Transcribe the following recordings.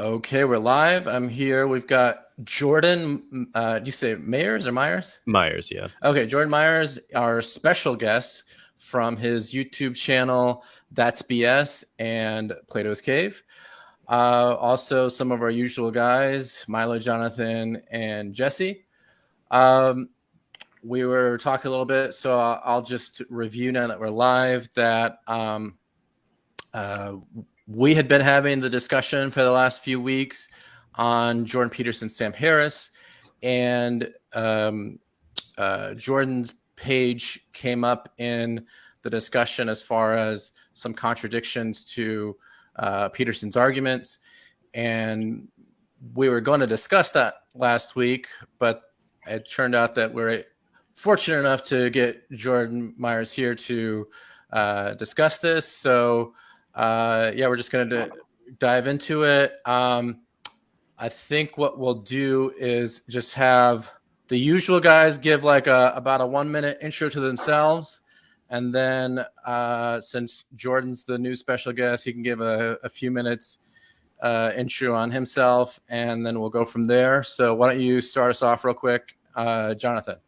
Okay, we're live. I'm here. We've got Jordan. Do you say Myers or Myers? Myers, yeah. Okay, Jordan Myers, our special guest from his YouTube channel, That's BS and Plato's Cave. Also, some of our usual guys, Milo, Jonathan, and Jesse. We were talking a little bit, so I'll just review now that we're live that we had been having the discussion for the last few weeks on Jordan Peterson, Sam Harris, and Jordan's page came up in the discussion as far as some contradictions to Peterson's arguments. And we were going to discuss that last week, but it turned out that we're fortunate enough to get Jordan Myers here to discuss this. So yeah, we're just going to dive into it. I think what we'll do is just have the usual guys give like about a 1 minute intro to themselves. And then since Jordan's the new special guest, he can give a few minutes intro on himself, and then we'll go from there. So why don't you start us off real quick, Jonathan?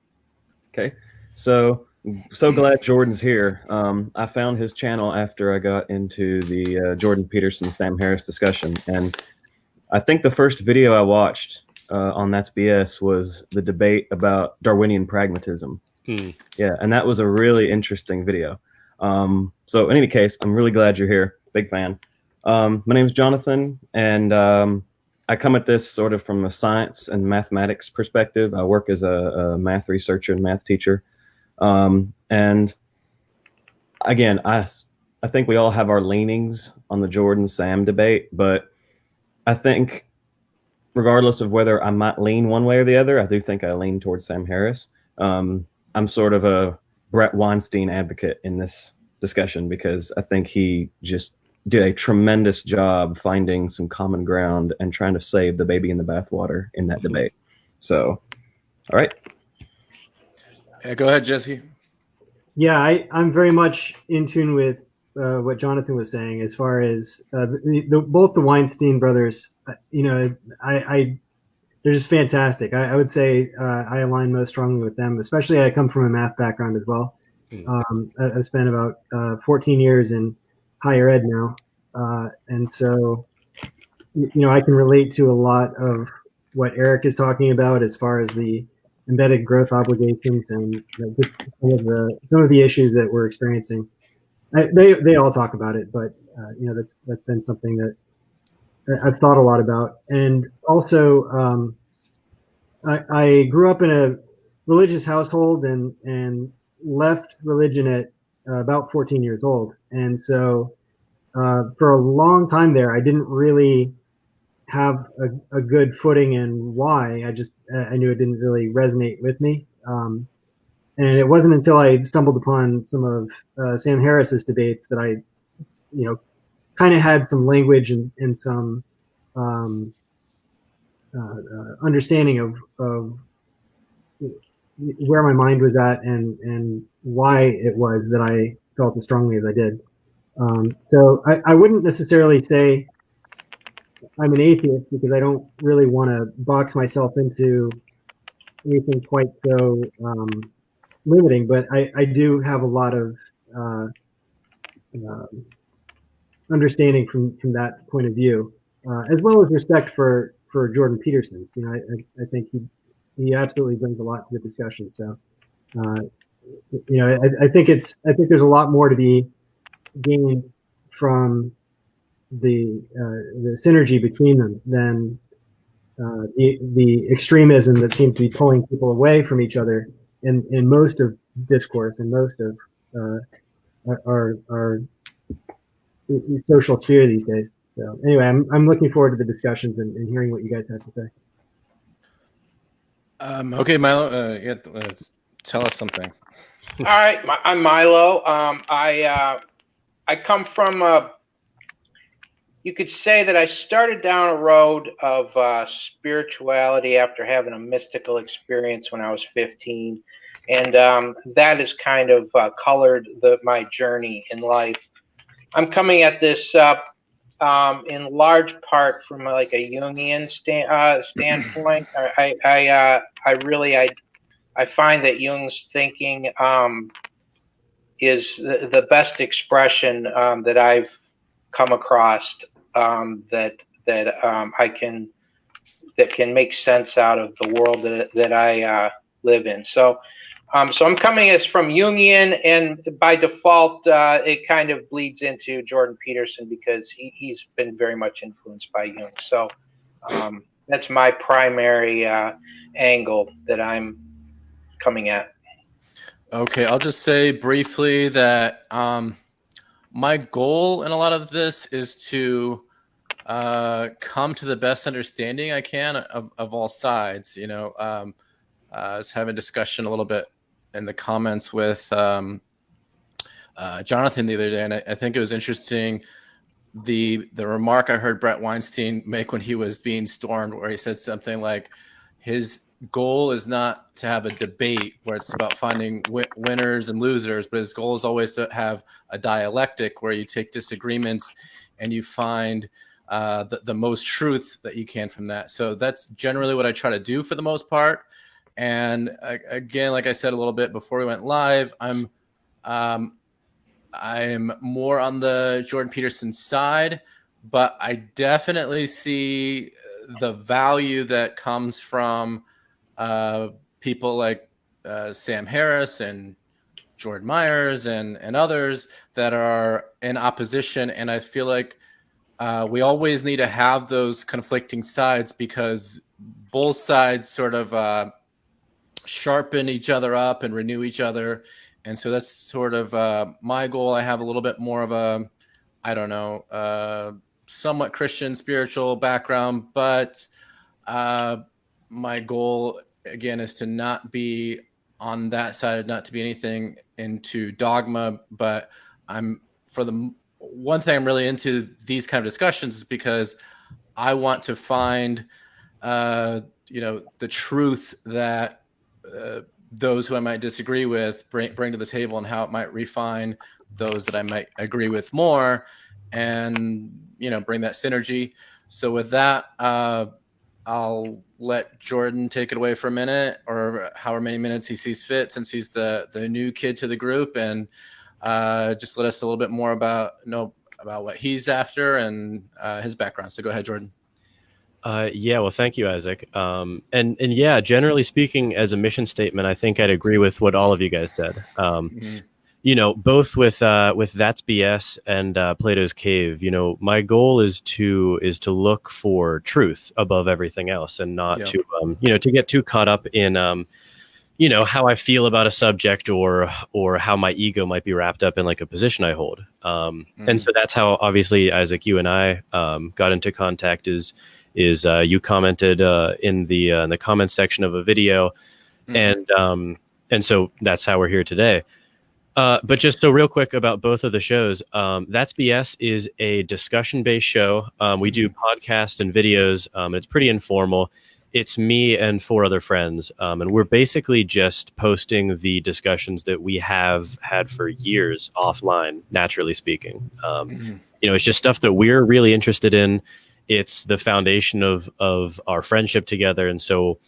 Okay. So glad Jordan's here. I found his channel after I got into the Jordan Peterson, Sam Harris discussion. And I think the first video I watched on That's BS was the debate about Darwinian pragmatism. Yeah, and that was a really interesting video. So in any case, I'm really glad you're here. Big fan. My name is Jonathan, and I come at this sort of from a science and mathematics perspective. I work as a math researcher and math teacher. And again, I think we all have our leanings on the Jordan-Sam debate, but I think regardless of whether I might lean one way or the other, I do think I lean towards Sam Harris. I'm sort of a Brett Weinstein advocate in this discussion because I think he just did a tremendous job finding some common ground and trying to save the baby in the bathwater in that debate. So, all right. Yeah, go ahead, Jesse. Yeah, I'm very much in tune with what Jonathan was saying as far as both the Weinstein brothers. They're just fantastic. I would say I align most strongly with them, especially I come from a math background as well. I've spent about 14 years in higher ed now. And so, I can relate to a lot of what Eric is talking about as far as the embedded growth obligations and some of the issues that we're experiencing. They all talk about it, but that's been something that I've thought a lot about. And also, I grew up in a religious household and left religion at about 14 years old. And so for a long time there, I didn't really have a good footing in why. I knew it didn't really resonate with me. And it wasn't until I stumbled upon some of Sam Harris's debates that I, kind of had some language and some understanding of where my mind was at and why it was that I felt as strongly as I did. So I wouldn't necessarily say I'm an atheist because I don't really want to box myself into anything quite so limiting, but I do have a lot of understanding from that point of view, as well as respect for Jordan Peterson. I think he absolutely brings a lot to the discussion. So, I think there's a lot more to be gained from the synergy between them than the extremism that seems to be pulling people away from each other in most of discourse and most of our social sphere these days. So anyway, I'm looking forward to the discussions and hearing what you guys have to say. Okay, Milo, tell us something. All right, I'm Milo. I come from you could say that I started down a road of spirituality after having a mystical experience when I was 15. And that has kind of colored my journey in life. I'm coming at this in large part from like a Jungian standpoint. I find that Jung's thinking is the best expression that I've come across that can make sense out of the world that I live in. So I'm coming as from Jungian, and by default, it kind of bleeds into Jordan Peterson because he's been very much influenced by Jung. So that's my primary angle that I'm coming at. Okay, I'll just say briefly that my goal in a lot of this is to come to the best understanding I can of all sides. I was having a discussion a little bit in the comments with Jonathan the other day, and I think it was interesting the remark I heard Brett Weinstein make when he was being stormed, where he said something like his goal is not to have a debate where it's about finding winners and losers, but his goal is always to have a dialectic where you take disagreements and you find the most truth that you can from that. So that's generally what I try to do for the most part. And again, like I said a little bit before we went live, I'm more on the Jordan Peterson side, but I definitely see the value that comes from people like Sam Harris and Jordan Myers and others that are in opposition. And I feel like we always need to have those conflicting sides because both sides sort of sharpen each other up and renew each other. And so that's sort of my goal. I have a little bit more of a, I don't know, somewhat Christian spiritual background, but my goal again is to not be on that side, not to be anything into dogma. But the one thing I'm really into these kind of discussions is because I want to find, the truth that those who I might disagree with bring to the table and how it might refine those that I might agree with more and, bring that synergy. So with that, I'll let Jordan take it away for a minute or however many minutes he sees fit since he's the new kid to the group and just let us a little bit more about what he's after and his background. So go ahead, Jordan. Well, thank you, Isaac. And yeah, generally speaking, as a mission statement, I think I'd agree with what all of you guys said. Both with That's BS and Plato's Cave. My goal is to look for truth above everything else, and not to get too caught up in how I feel about a subject or how my ego might be wrapped up in like a position I hold. And so that's how obviously, Isaac, you and I got into contact. Is you commented in the comments section of a video, and so that's how we're here today. But just so real quick about both of the shows, That's BS is a discussion-based show. We do podcasts and videos. It's pretty informal. It's me and 4 other friends, and we're basically just posting the discussions that we have had for years offline, naturally speaking. It's just stuff that we're really interested in. It's the foundation of our friendship together. And so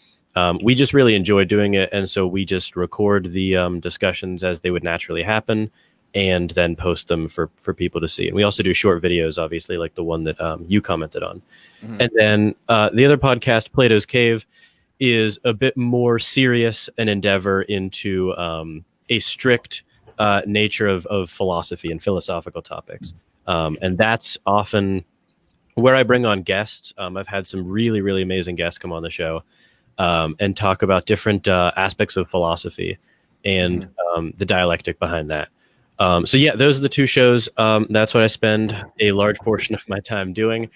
we just really enjoy doing it. And so we just record the discussions as they would naturally happen and then post them for people to see. And we also do short videos, obviously, like the one that you commented on. And then the other podcast, Plato's Cave, is a bit more serious an endeavor into a strict nature of philosophy and philosophical topics. And that's often where I bring on guests. I've had some really, really amazing guests come on the show and talk about different aspects of philosophy and the dialectic behind that. So yeah, those are the 2 shows. That's what I spend a large portion of my time doing.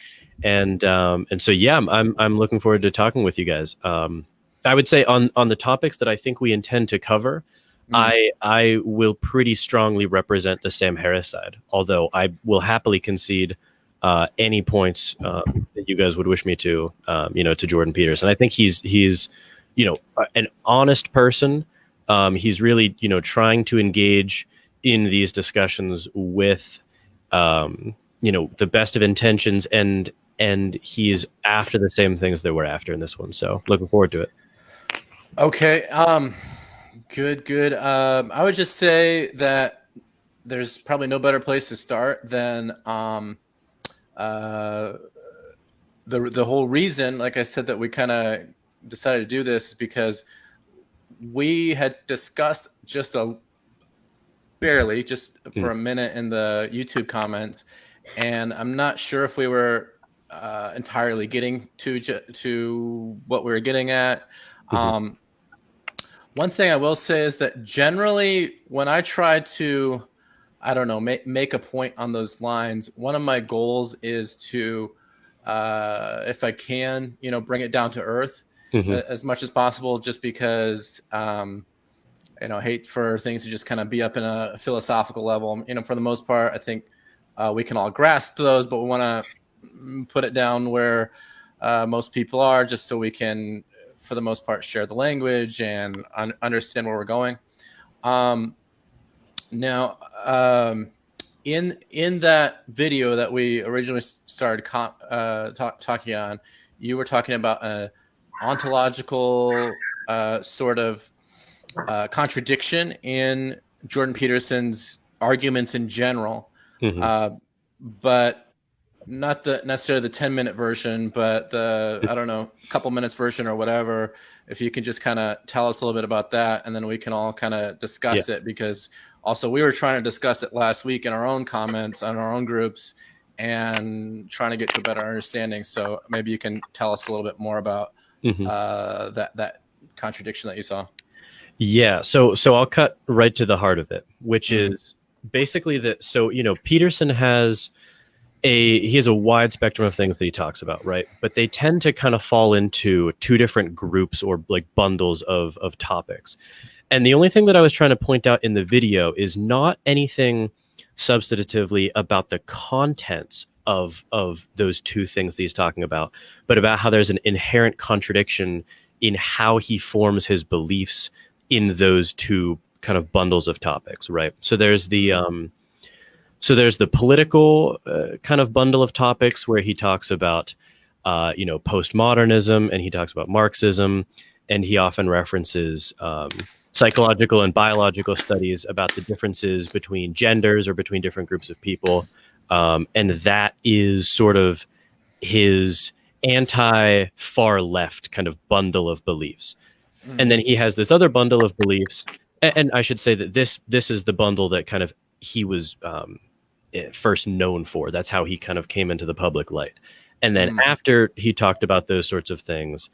And so, yeah, I'm looking forward to talking with you guys. I would say on the topics that I think we intend to cover, I will pretty strongly represent the Sam Harris side, although I will happily concede any points that you guys would wish me to Jordan Peterson. I think he's an honest person. He's really trying to engage in these discussions with the best of intentions, and he's after the same things that we're after in this one. So looking forward to it. Okay. Good. I would just say that there's probably no better place to start than the whole reason, like I said, that we kind of decided to do this is because we had discussed just barely for a minute in the YouTube comments, and I'm not sure if we were entirely getting to what we were getting at. One thing I will say is that generally when I try to, I don't know, make a point on those lines, one of my goals is to, if I can, bring it down to earth as much as possible, just because, hate for things to just kind of be up in a philosophical level. For the most part, I think we can all grasp those, but we want to put it down where most people are, just so we can, for the most part, share the language and understand where we're going. Now, in that video that we originally started talking on, you were talking about an ontological sort of contradiction in Jordan Peterson's arguments in general, but not necessarily the 10-minute version, but the, I don't know, couple minutes version or whatever. If you can just kind of tell us a little bit about that, and then we can all kind of discuss it, because also we were trying to discuss it last week in our own comments on our own groups and trying to get to a better understanding. So maybe you can tell us a little bit more about that contradiction that you saw. Yeah. So I'll cut right to the heart of it, which is basically that. So, Peterson has he has a wide spectrum of things that he talks about, right? But they tend to kind of fall into two different groups or like bundles of topics. And the only thing that I was trying to point out in the video is not anything substantively about the contents of those two things that he's talking about, but about how there's an inherent contradiction in how he forms his beliefs in those two kind of bundles of topics, right? So there's the political kind of bundle of topics where he talks about, postmodernism, and he talks about Marxism, and he often references psychological and biological studies about the differences between genders or between different groups of people. And that is sort of his anti-far left kind of bundle of beliefs. And then he has this other bundle of beliefs. And I should say that this is the bundle that kind of he was first known for. That's how he kind of came into the public light. And then after he talked about those sorts of things,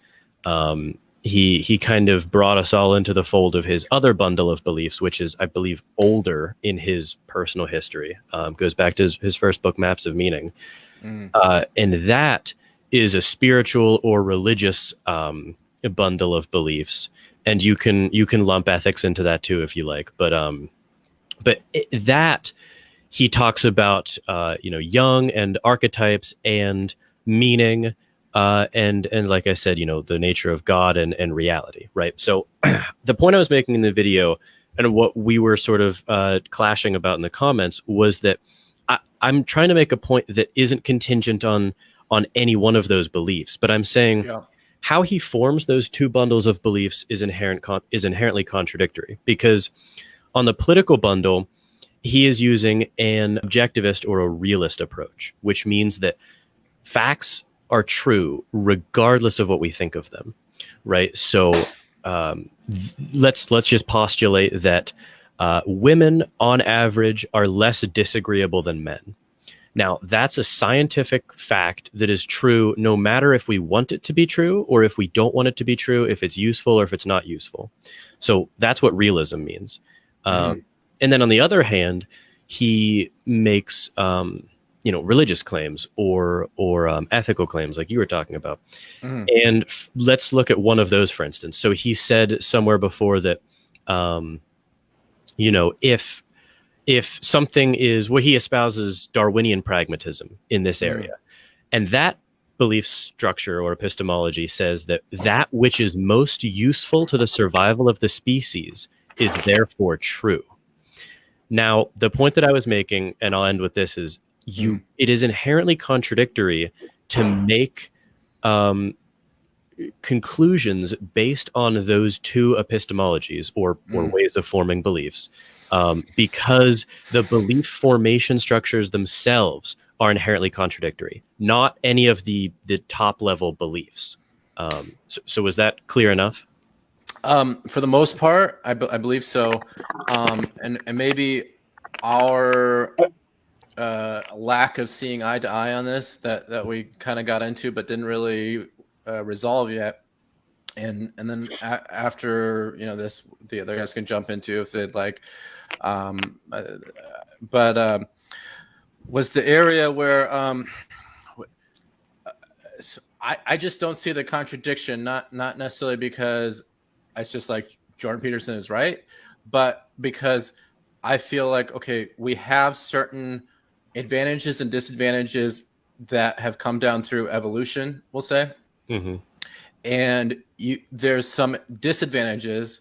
he kind of brought us all into the fold of his other bundle of beliefs, which is, I believe, older in his personal history. Goes back to his first book, Maps of Meaning. And that is a spiritual or religious bundle of beliefs. And you can lump ethics into that too, if you like. But that he talks about, Jung and archetypes and meaning, and like I said, the nature of God and reality, right? So the point I was making in the video and what we were sort of clashing about in the comments was that I'm trying to make a point that isn't contingent on any one of those beliefs, but I'm saying how he forms those two bundles of beliefs is inherently contradictory, because on the political bundle, he is using an objectivist or a realist approach, which means that facts are true regardless of what we think of them, right? So let's just postulate that women on average are less disagreeable than men. Now, that's a scientific fact that is true no matter if we want it to be true or if we don't want it to be true, if it's useful or if it's not useful. So that's what realism means. And then on the other hand, he makes religious claims or ethical claims like you were talking about. And let's look at one of those, for instance. So he said somewhere before that, if something is, he espouses Darwinian pragmatism in this area. And that belief structure or epistemology says that which is most useful to the survival of the species is therefore true. Now, the point that I was making, and I'll end with this, is it is inherently contradictory to make conclusions based on those two epistemologies or ways of forming beliefs, because the belief formation structures themselves are inherently contradictory, not any of the top level beliefs. So was that clear enough? For the most part, I believe so. And maybe our lack of seeing eye to eye on this that we kind of got into but didn't really resolve yet. And then after, this, the other guys can jump into if they'd like. But was the area where I just don't see the contradiction, not necessarily because it's just like Jordan Peterson is right, but because I feel like, okay, we have certain advantages and disadvantages that have come down through evolution, we'll say. Mm-hmm. And there's some disadvantages,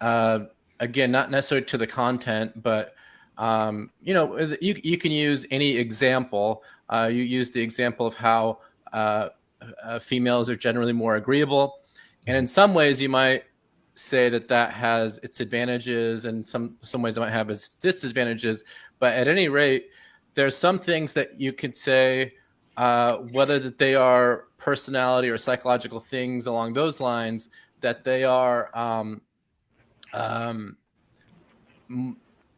again, not necessarily to the content, but you can use any example. You use the example of how females are generally more agreeable, and in some ways you might say that has its advantages, and some ways it might have its disadvantages. But at any rate, there's some things that you could say, whether that they are personality or psychological things along those lines, that they are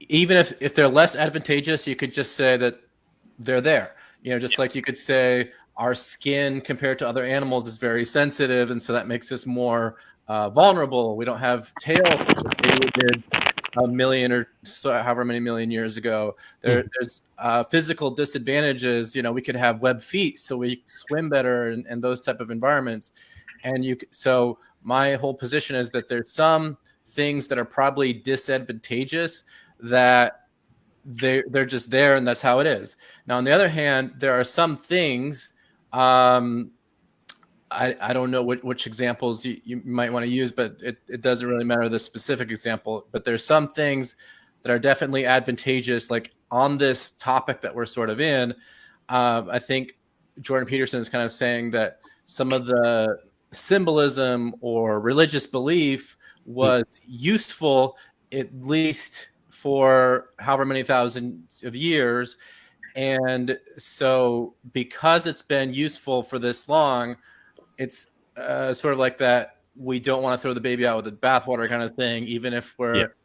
even if they're less advantageous, you could just say that they're there. Just like you could say our skin compared to other animals is very sensitive, and so that makes us more vulnerable. We don't have tails like they did a million or so, however many million years ago. There's physical disadvantages. We could have web feet, so we swim better and those type of environments. And so my whole position is that there's some things that are probably disadvantageous, that they're just there, and that's how it is. Now, on the other hand, there are some things, I don't know which examples you might want to use, but it doesn't really matter the specific example. But there's some things that are definitely advantageous, like on this topic that we're sort of in. I think Jordan Peterson is kind of saying that some of the symbolism or religious belief was useful, at least for however many thousands of years. And so because it's been useful for this long, it's sort of like that we don't want to throw the baby out with the bathwater kind of thing, even if we're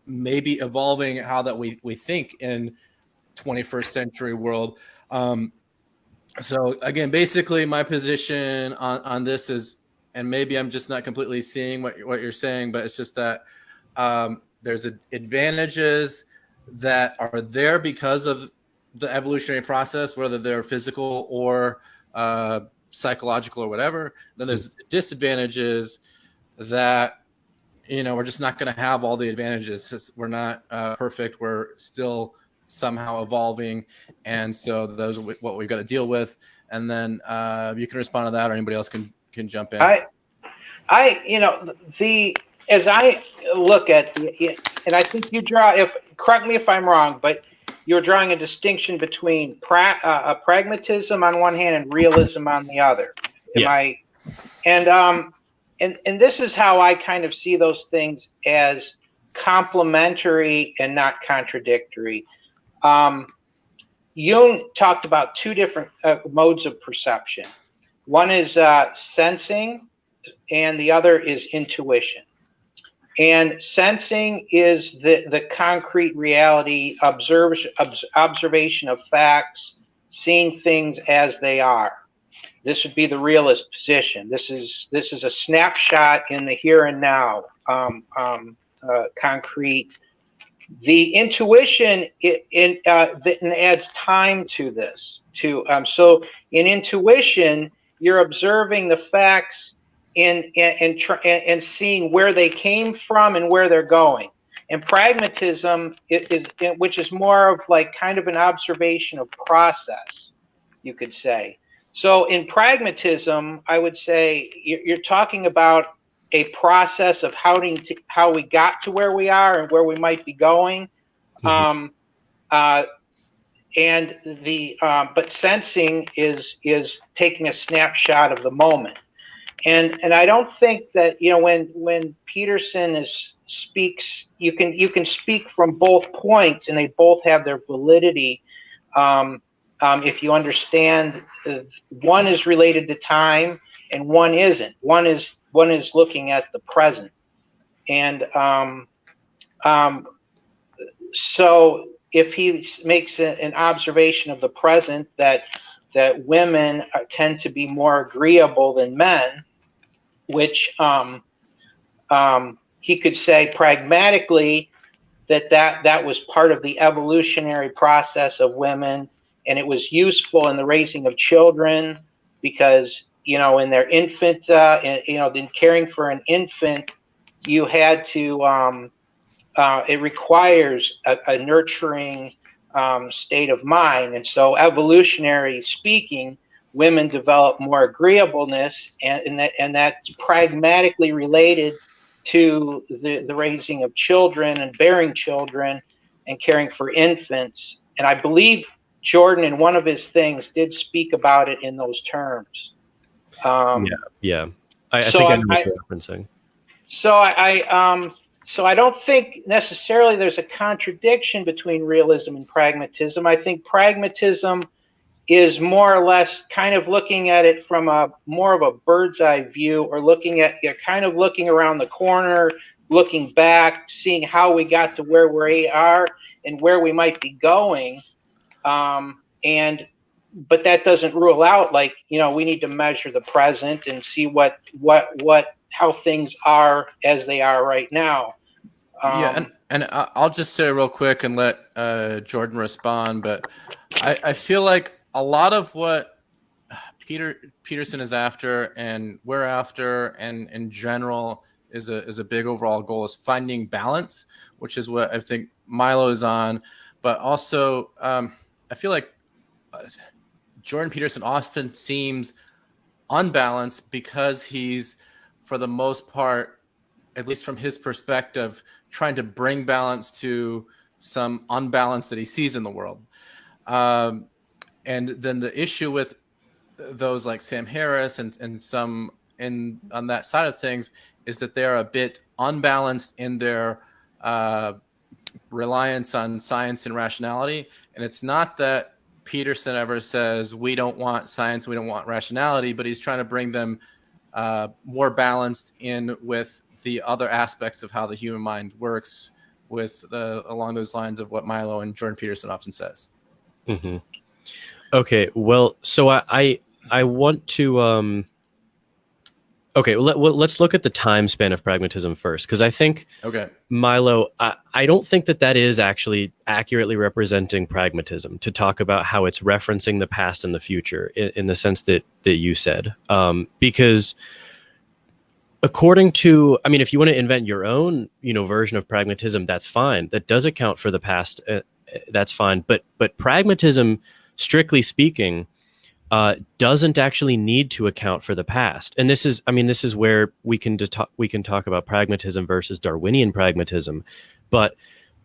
maybe evolving how that we think in 21st century world. So again, basically my position on this is, and maybe I'm just not completely seeing what you're saying, but it's just that there's advantages that are there because of the evolutionary process, whether they're physical or psychological or whatever. Then there's disadvantages that, we're just not going to have all the advantages. We're not perfect. We're still somehow evolving. And so those are what we've got to deal with. And then you can respond to that, or anybody else can jump in. As I look at and I think you correct me if I'm wrong, but you're drawing a distinction between pragmatism on one hand and realism on the other. And this is how I kind of see those things as complementary and not contradictory. Jung talked about two different modes of perception. One is sensing, and the other is intuition. And sensing is the concrete reality, observation of facts, seeing things as they are. This would be the realist position. This is a snapshot in the here and now, concrete. The intuition it adds time to this. So in intuition, you're observing the facts and seeing where they came from and where they're going. And pragmatism which is more of like kind of an observation of process, you could say. So in pragmatism, I would say you're talking about a process of how we got to where we are and where we might be going. and but sensing is taking a snapshot of the moment. And I don't think that, when Peterson speaks, you can speak from both points, and they both have their validity. If you understand, one is related to time, and one isn't. One is looking at the present, and so if he makes an observation of the present that women tend to be more agreeable than men, which he could say pragmatically that was part of the evolutionary process of women, and it was useful in the raising of children because, in their infant, in caring for an infant, you had to, it requires a nurturing state of mind. And so evolutionary speaking, women develop more agreeableness, and that's pragmatically related to the raising of children and bearing children and caring for infants. And I believe Jordan, in one of his things, did speak about it in those terms. I think I know what you're referencing. So I don't think necessarily there's a contradiction between realism and pragmatism. I think pragmatism is more or less kind of looking at it from more of a bird's eye view, or you're kind of looking around the corner, looking back, seeing how we got to where we are and where we might be going. But that doesn't rule out, we need to measure the present and see how things are as they are right now. And I'll just say real quick and let Jordan respond, but I feel like a lot of what Peterson is after, and we're after, and in general is a big overall goal, is finding balance, which is what I think Milo is on. But also, I feel like Jordan Peterson often seems unbalanced because he's, for the most part, at least from his perspective, trying to bring balance to some unbalance that he sees in the world. And then the issue with those like Sam Harris and some on that side of things is that they're a bit unbalanced in their reliance on science and rationality. And it's not that Peterson ever says we don't want science, we don't want rationality, but he's trying to bring them more balanced in with the other aspects of how the human mind works, with along those lines of what Milo and Jordan Peterson often says. Mm-hmm. Okay, well, so I want to let's look at the time span of pragmatism first, because I think Milo, I don't think that is actually accurately representing pragmatism to talk about how it's referencing the past and the future in the sense that you said, because according to, if you want to invent your own version of pragmatism, that's fine. That does account for the past. That's fine. But pragmatism, strictly speaking, doesn't actually need to account for the past. And this is where we can talk about pragmatism versus Darwinian pragmatism. But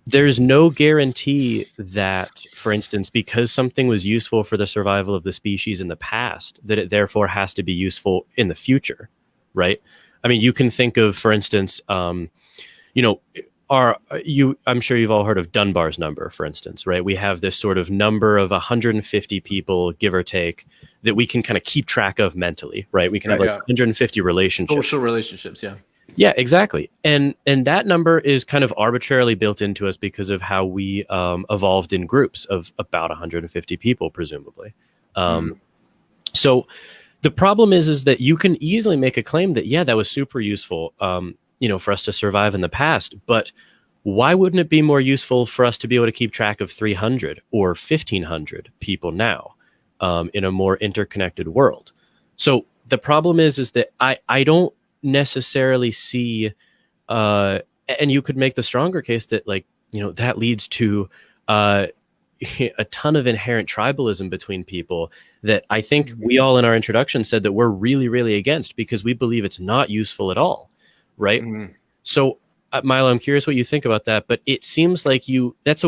there's no guarantee that, for instance, because something was useful for the survival of the species in the past, that it therefore has to be useful in the future, right? You can think of, for instance, I'm sure you've all heard of Dunbar's number, for instance, right? We have this sort of number of 150 people, give or take, that we can kind of keep track of mentally, right? We can have 150 relationships. Social relationships, yeah. Yeah, exactly. And that number is kind of arbitrarily built into us because of how we evolved in groups of about 150 people, presumably. So the problem is that you can easily make a claim that, that was super useful, for us to survive in the past. But why wouldn't it be more useful for us to be able to keep track of 300 or 1,500 people now in a more interconnected world? So the problem is that I don't necessarily see, and you could make the stronger case that that leads to a ton of inherent tribalism between people that I think we all in our introduction said that we're really, really against, because we believe it's not useful at all, right? Mm-hmm. So Milo, I'm curious what you think about that, but it seems like it's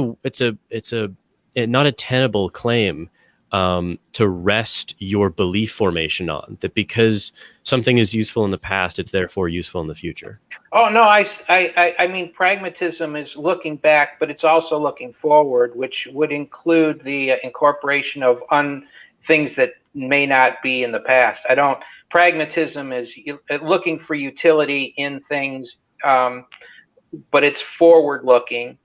not a tenable claim to rest your belief formation on, that because something is useful in the past, it's therefore useful in the future. Oh no, I mean pragmatism is looking back, but it's also looking forward, which would include the incorporation of things that may not be in the past. Pragmatism is looking for utility in things, but it's forward looking.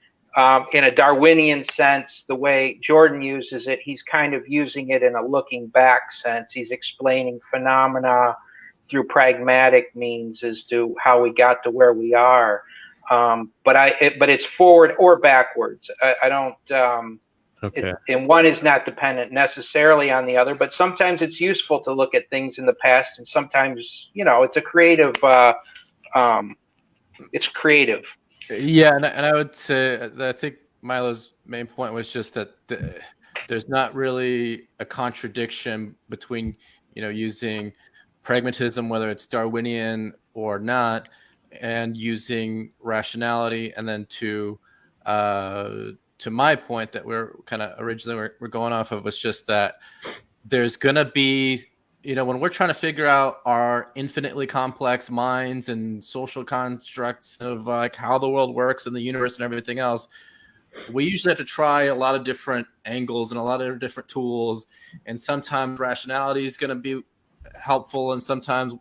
In a Darwinian sense, the way Jordan uses it, he's kind of using it in a looking back sense. He's explaining phenomena through pragmatic means as to how we got to where we are. But it's forward or backwards. I don't. Okay. And one is not dependent necessarily on the other, but sometimes it's useful to look at things in the past, and sometimes it's a creative. It's creative. Yeah, and I would say that I think Milo's main point was just that there's not really a contradiction between using pragmatism, whether it's Darwinian or not, and using rationality, and then to my point that we're kind of originally we're going off of was just that there's gonna be when we're trying to figure out our infinitely complex minds and social constructs of like how the world works and the universe and everything else, we usually have to try a lot of different angles and a lot of different tools. And sometimes rationality is going to be helpful, and sometimes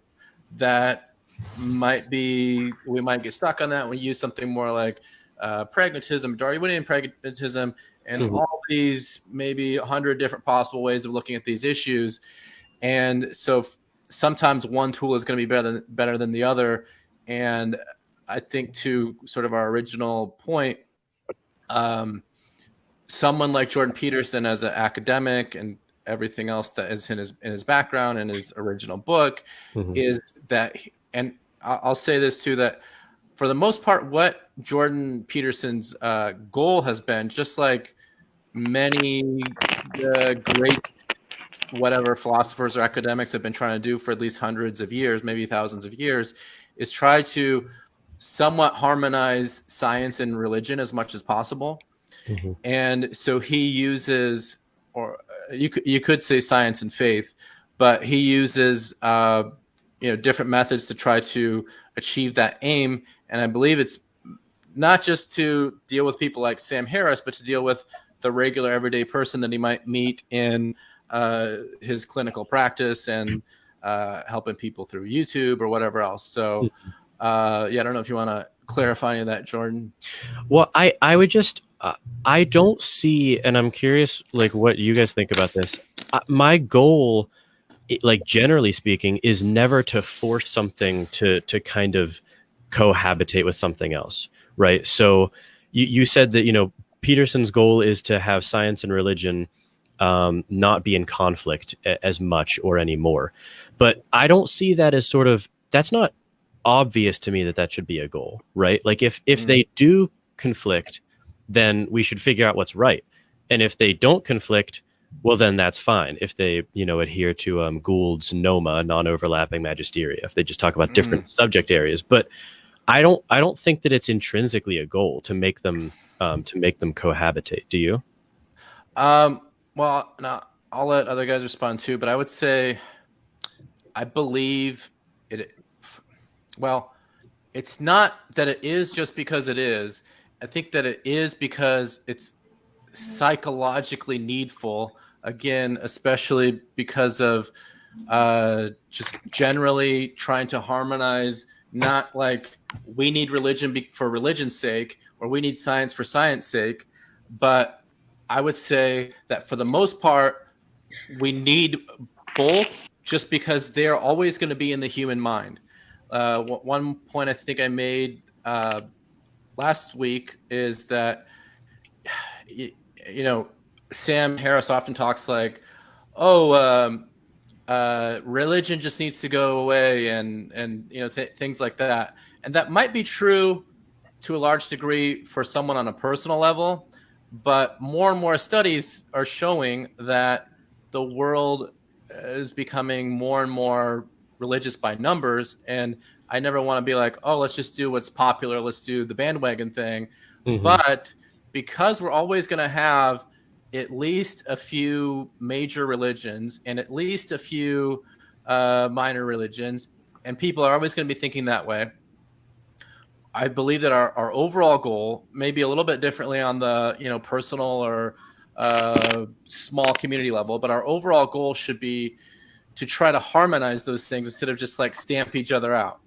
that we might get stuck on that. We use something more like pragmatism, Darwinian pragmatism, and all these maybe 100 different possible ways of looking at these issues. And so sometimes one tool is going to be better than the other. And I think to sort of our original point, someone like Jordan Peterson as an academic and everything else that is in his background and his original book is that, and I'll say this too, that for the most part, what Jordan Peterson's goal has been, just like many great whatever philosophers or academics have been trying to do for at least hundreds of years, maybe thousands of years, is try to somewhat harmonize science and religion as much as possible. And so he uses, or you could say science and faith, but he uses different methods to try to achieve that aim. And I believe it's not just to deal with people like Sam Harris, but to deal with the regular everyday person that he might meet in his clinical practice and helping people through YouTube or whatever else. So I don't know if you want to clarify any of that, Jordan. Well, I would just I don't see, and I'm curious like what you guys think about this. My goal, like generally speaking, is never to force something to kind of cohabitate with something else, right? So you said that Peterson's goal is to have science and religion not be in conflict as much or anymore. But I don't see that as that's not obvious to me that should be a goal, right? Like if they do conflict, then we should figure out what's right. And if they don't conflict, well, then that's fine. If they, adhere to Gould's NOMA, non-overlapping magisteria, if they just talk about different subject areas. But I don't think that it's intrinsically a goal to make them cohabitate. Do you? Well, no, I'll let other guys respond too, but I would say I believe it. Well, it's not that it is just because it is. I think that it is because it's psychologically needful. Again, especially because of just generally trying to harmonize, not like we need religion for religion's sake or we need science for science sake, but I would say that for the most part, we need both just because they're always going to be in the human mind. One point I think I made last week is that, Sam Harris often talks like, religion just needs to go away and things like that. And that might be true to a large degree for someone on a personal level. But more and more studies are showing that the world is becoming more and more religious by numbers. And I never want to be like, oh, let's just do what's popular. Let's do the bandwagon thing. But because we're always going to have at least a few major religions and at least a few minor religions, and people are always going to be thinking that way. I believe that our overall goal may be a little bit differently on the personal or small community level, but our overall goal should be to try to harmonize those things instead of just like stamp each other out.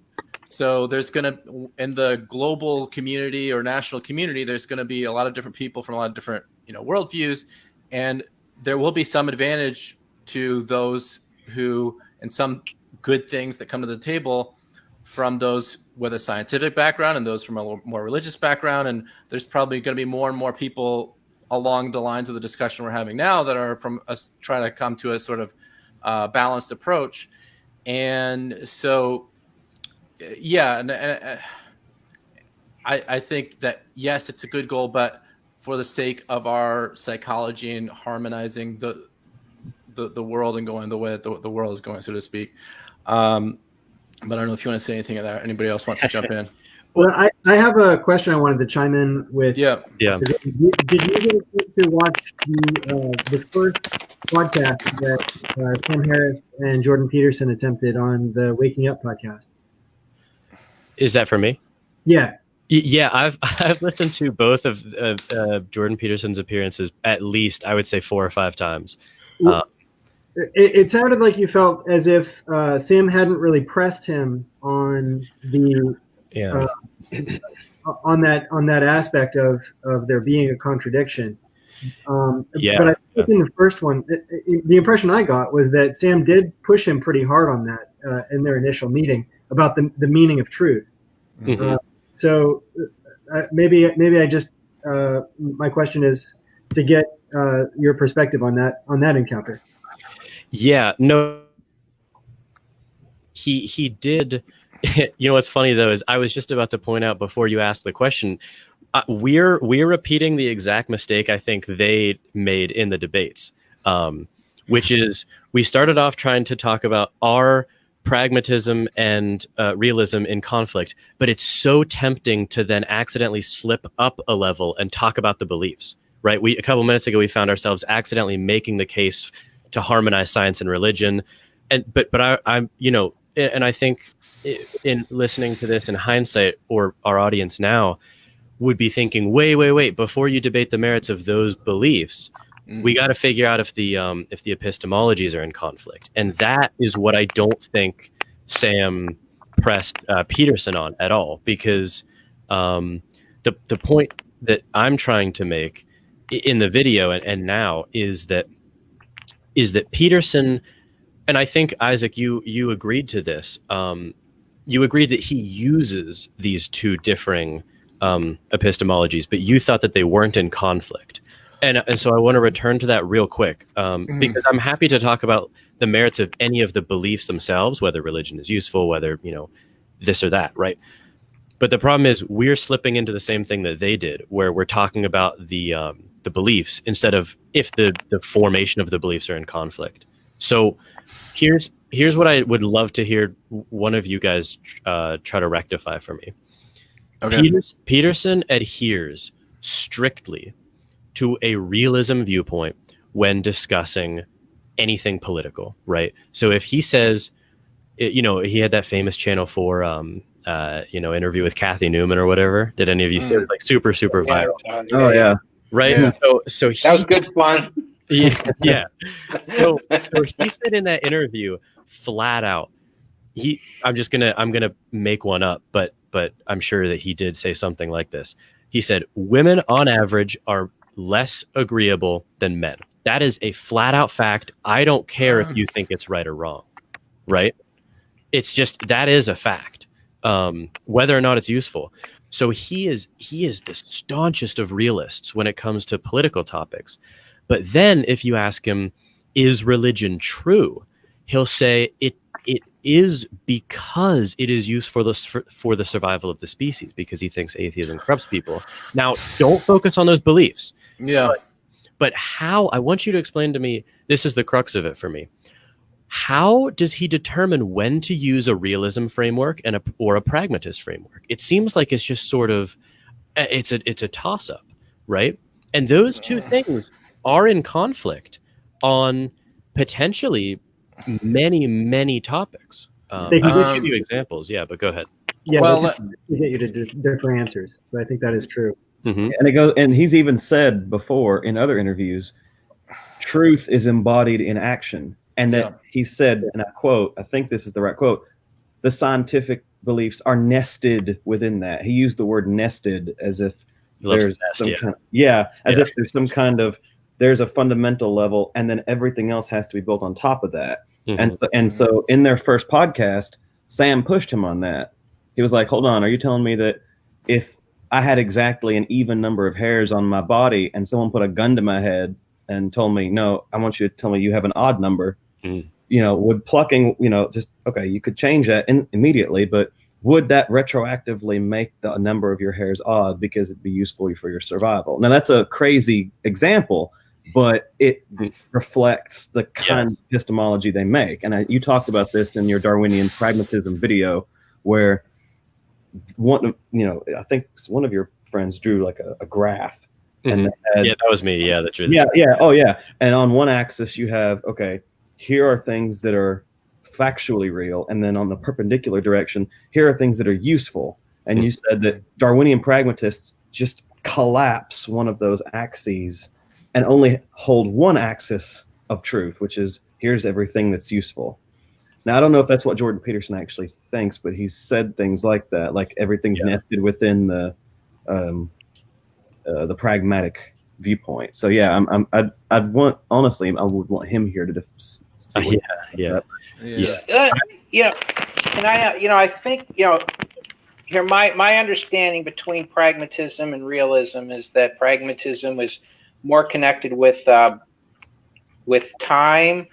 So there's going to, in the global community or national community, there's going to be a lot of different people from a lot of different worldviews, and there will be some advantage to those who, and some good things that come to the table from those with a scientific background and those from a more religious background. And there's probably going to be more and more people along the lines of the discussion we're having now that are from us trying to come to a sort of balanced approach. And so, yeah, and I think that, yes, it's a good goal, but for the sake of our psychology and harmonizing the world and going the way that the world is going, so to speak. But I don't know if you want to say anything of that. Anybody else wants to jump in? Well, I have a question I wanted to chime in with. Yeah. Did you get a chance to watch the first podcast that Sam Harris and Jordan Peterson attempted on the Waking Up podcast? Is that for me? Yeah. Yeah, I've listened to both of Jordan Peterson's appearances at least, I would say, 4 or 5 times. It sounded like you felt as if Sam hadn't really pressed him on the on that aspect of there being a contradiction. But I think in the first one, the impression I got was that Sam did push him pretty hard on that in their initial meeting about the meaning of truth. Mm-hmm. So maybe I just my question is to get your perspective on that encounter. Yeah, no, he did. You know what's funny though is I was just about to point out before you asked the question, we're repeating the exact mistake I think they made in the debates, which is we started off trying to talk about our pragmatism and realism in conflict, but it's so tempting to then accidentally slip up a level and talk about the beliefs. Right? A couple minutes ago we found ourselves accidentally making the case to harmonize science and religion, but I'm and I think in listening to this in hindsight, or our audience now would be thinking, wait, before you debate the merits of those beliefs, we got to figure out if the epistemologies are in conflict, and that is what I don't think Sam pressed Peterson on at all, because the point that I'm trying to make in the video and now is that Peterson, and I think, Isaac, you agreed to this. You agreed that he uses these two differing epistemologies, but you thought that they weren't in conflict. And so I want to return to that real quick, because I'm happy to talk about the merits of any of the beliefs themselves, whether religion is useful, whether, this or that, right? But the problem is we're slipping into the same thing that they did, where we're talking about the beliefs instead of if the formation of the beliefs are in conflict. So here's what I would love to hear one of you guys try to rectify for me. Okay. Peterson adheres strictly to a realism viewpoint when discussing anything political, right? So if he says, he had that famous Channel 4 interview with Kathy Newman or whatever. Did any of you see it? It was like super viral. Oh yeah. Right. Yeah. So that was good fun. Yeah. So he said in that interview flat out, I'm gonna make one up, but I'm sure that he did say something like this. He said, women on average are less agreeable than men. That is a flat out fact. I don't care if you think it's right or wrong. Right? It's just, that is a fact. Whether or not it's useful. So he is the staunchest of realists when it comes to political topics. But then if you ask him, is religion true? He'll say it is because it is used for the survival of the species, because he thinks atheism corrupts people. Now, don't focus on those beliefs. Yeah. But how, I want you to explain to me, this is the crux of it for me. How does he determine when to use a realism framework or a pragmatist framework? It seems like it's just sort of, it's a toss-up, right? And those two things are in conflict on potentially many topics. They I can can give you examples, yeah, but go ahead. Yeah, Well, they can get you to different answers. But I think that is true. Mm-hmm. And it goes, and he's even said before in other interviews, truth is embodied in action. And that he said, and I quote, I think this is the right quote, the scientific beliefs are nested within that. He used the word nested as if there's some kind of, if there's some kind of, there's a fundamental level, and then everything else has to be built on top of that. Mm-hmm. And so in their first podcast, Sam pushed him on that. He was like, hold on, are you telling me that if I had exactly an even number of hairs on my body and someone put a gun to my head and told me, no, I want you to tell me you have an odd number, would plucking, just, okay, you could change that immediately, but would that retroactively make the number of your hairs odd because it'd be useful for your survival? Now, that's a crazy example, but it reflects the kind of epistemology they make. And you talked about this in your Darwinian pragmatism video, where I think one of your friends drew like a graph. And that was me. Yeah, that drew. Oh, yeah. And on one axis, you have, okay, here are things that are factually real, and then on the perpendicular direction, here are things that are useful. And you said that Darwinian pragmatists just collapse one of those axes and only hold one axis of truth, which is here's everything that's useful. Now, I don't know if that's what Jordan Peterson actually thinks, but he's said things like that, like everything's nested within the pragmatic viewpoint. So yeah, I would want him here to And I think here my understanding between pragmatism and realism is that pragmatism is more connected with time.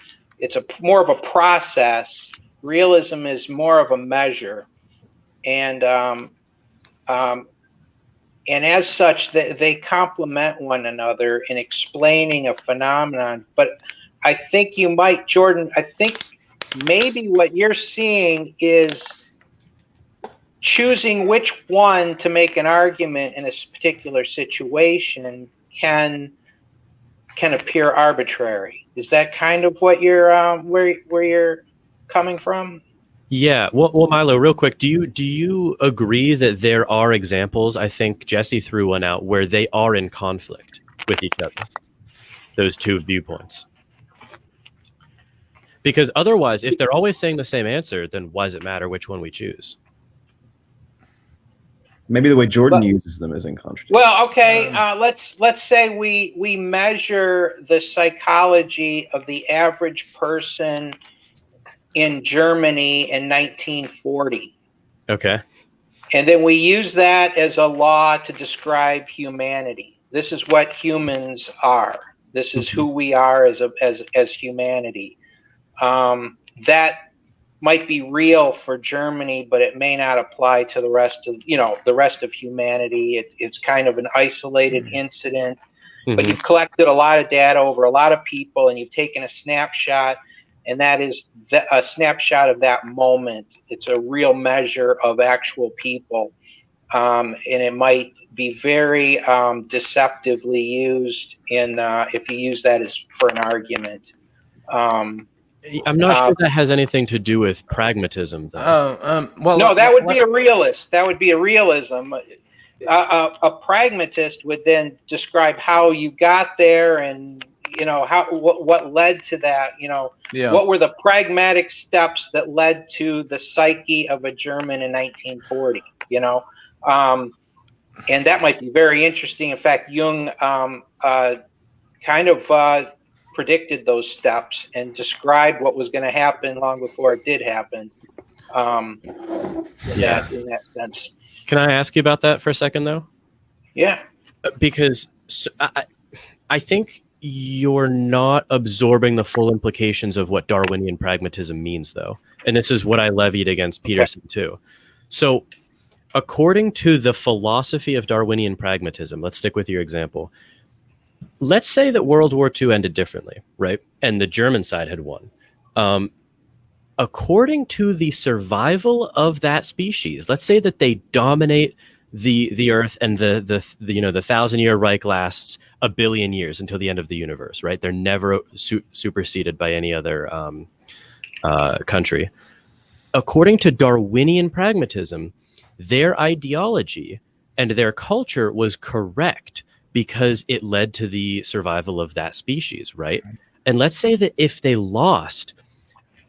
It's more of a process. Realism is more of a measure, and as such, they complement one another in explaining a phenomenon. But I think you might, Jordan, I think maybe what you're seeing is choosing which one to make an argument in a particular situation can appear arbitrary. Is that kind of what you're where you're coming from? Yeah. Well, Milo, real quick, do you agree that there are examples? I think Jesse threw one out where they are in conflict with each other, those two viewpoints. Because otherwise, if they're always saying the same answer, then why does it matter which one we choose? Maybe the way Jordan uses them is in contradiction. Well, okay. Let's say we measure the psychology of the average person in Germany in 1940. Okay. And then we use that as a law to describe humanity. This is what humans are. This is who we are as humanity. That might be real for Germany, but it may not apply to the rest of humanity. It's kind of an isolated incident, but you've collected a lot of data over a lot of people, and you've taken a snapshot, and that is a snapshot of that moment. It's a real measure of actual people, and it might be very deceptively used if you use that as for an argument. I'm not sure that has anything to do with pragmatism, though. No, that would be a realist. That would be a realism. A pragmatist would then describe how you got there, and what led to that. What were the pragmatic steps that led to the psyche of a German in 1940? And that might be very interesting. In fact, Jung kind of predicted those steps and described what was going to happen long before it did happen. In that sense. Can I ask you about that for a second, though? Yeah. Because I think you're not absorbing the full implications of what Darwinian pragmatism means, though. And this is what I levied against Peterson, too. So according to the philosophy of Darwinian pragmatism, let's stick with your example. Let's say that World War II ended differently, right? And the German side had won. According to the survival of that species, let's say that they dominate the Earth and the 1,000-year Reich lasts a billion years until the end of the universe, right? They're never superseded by any other country. According to Darwinian pragmatism, their ideology and their culture was correct because it led to the survival of that species, right? And let's say that if they lost,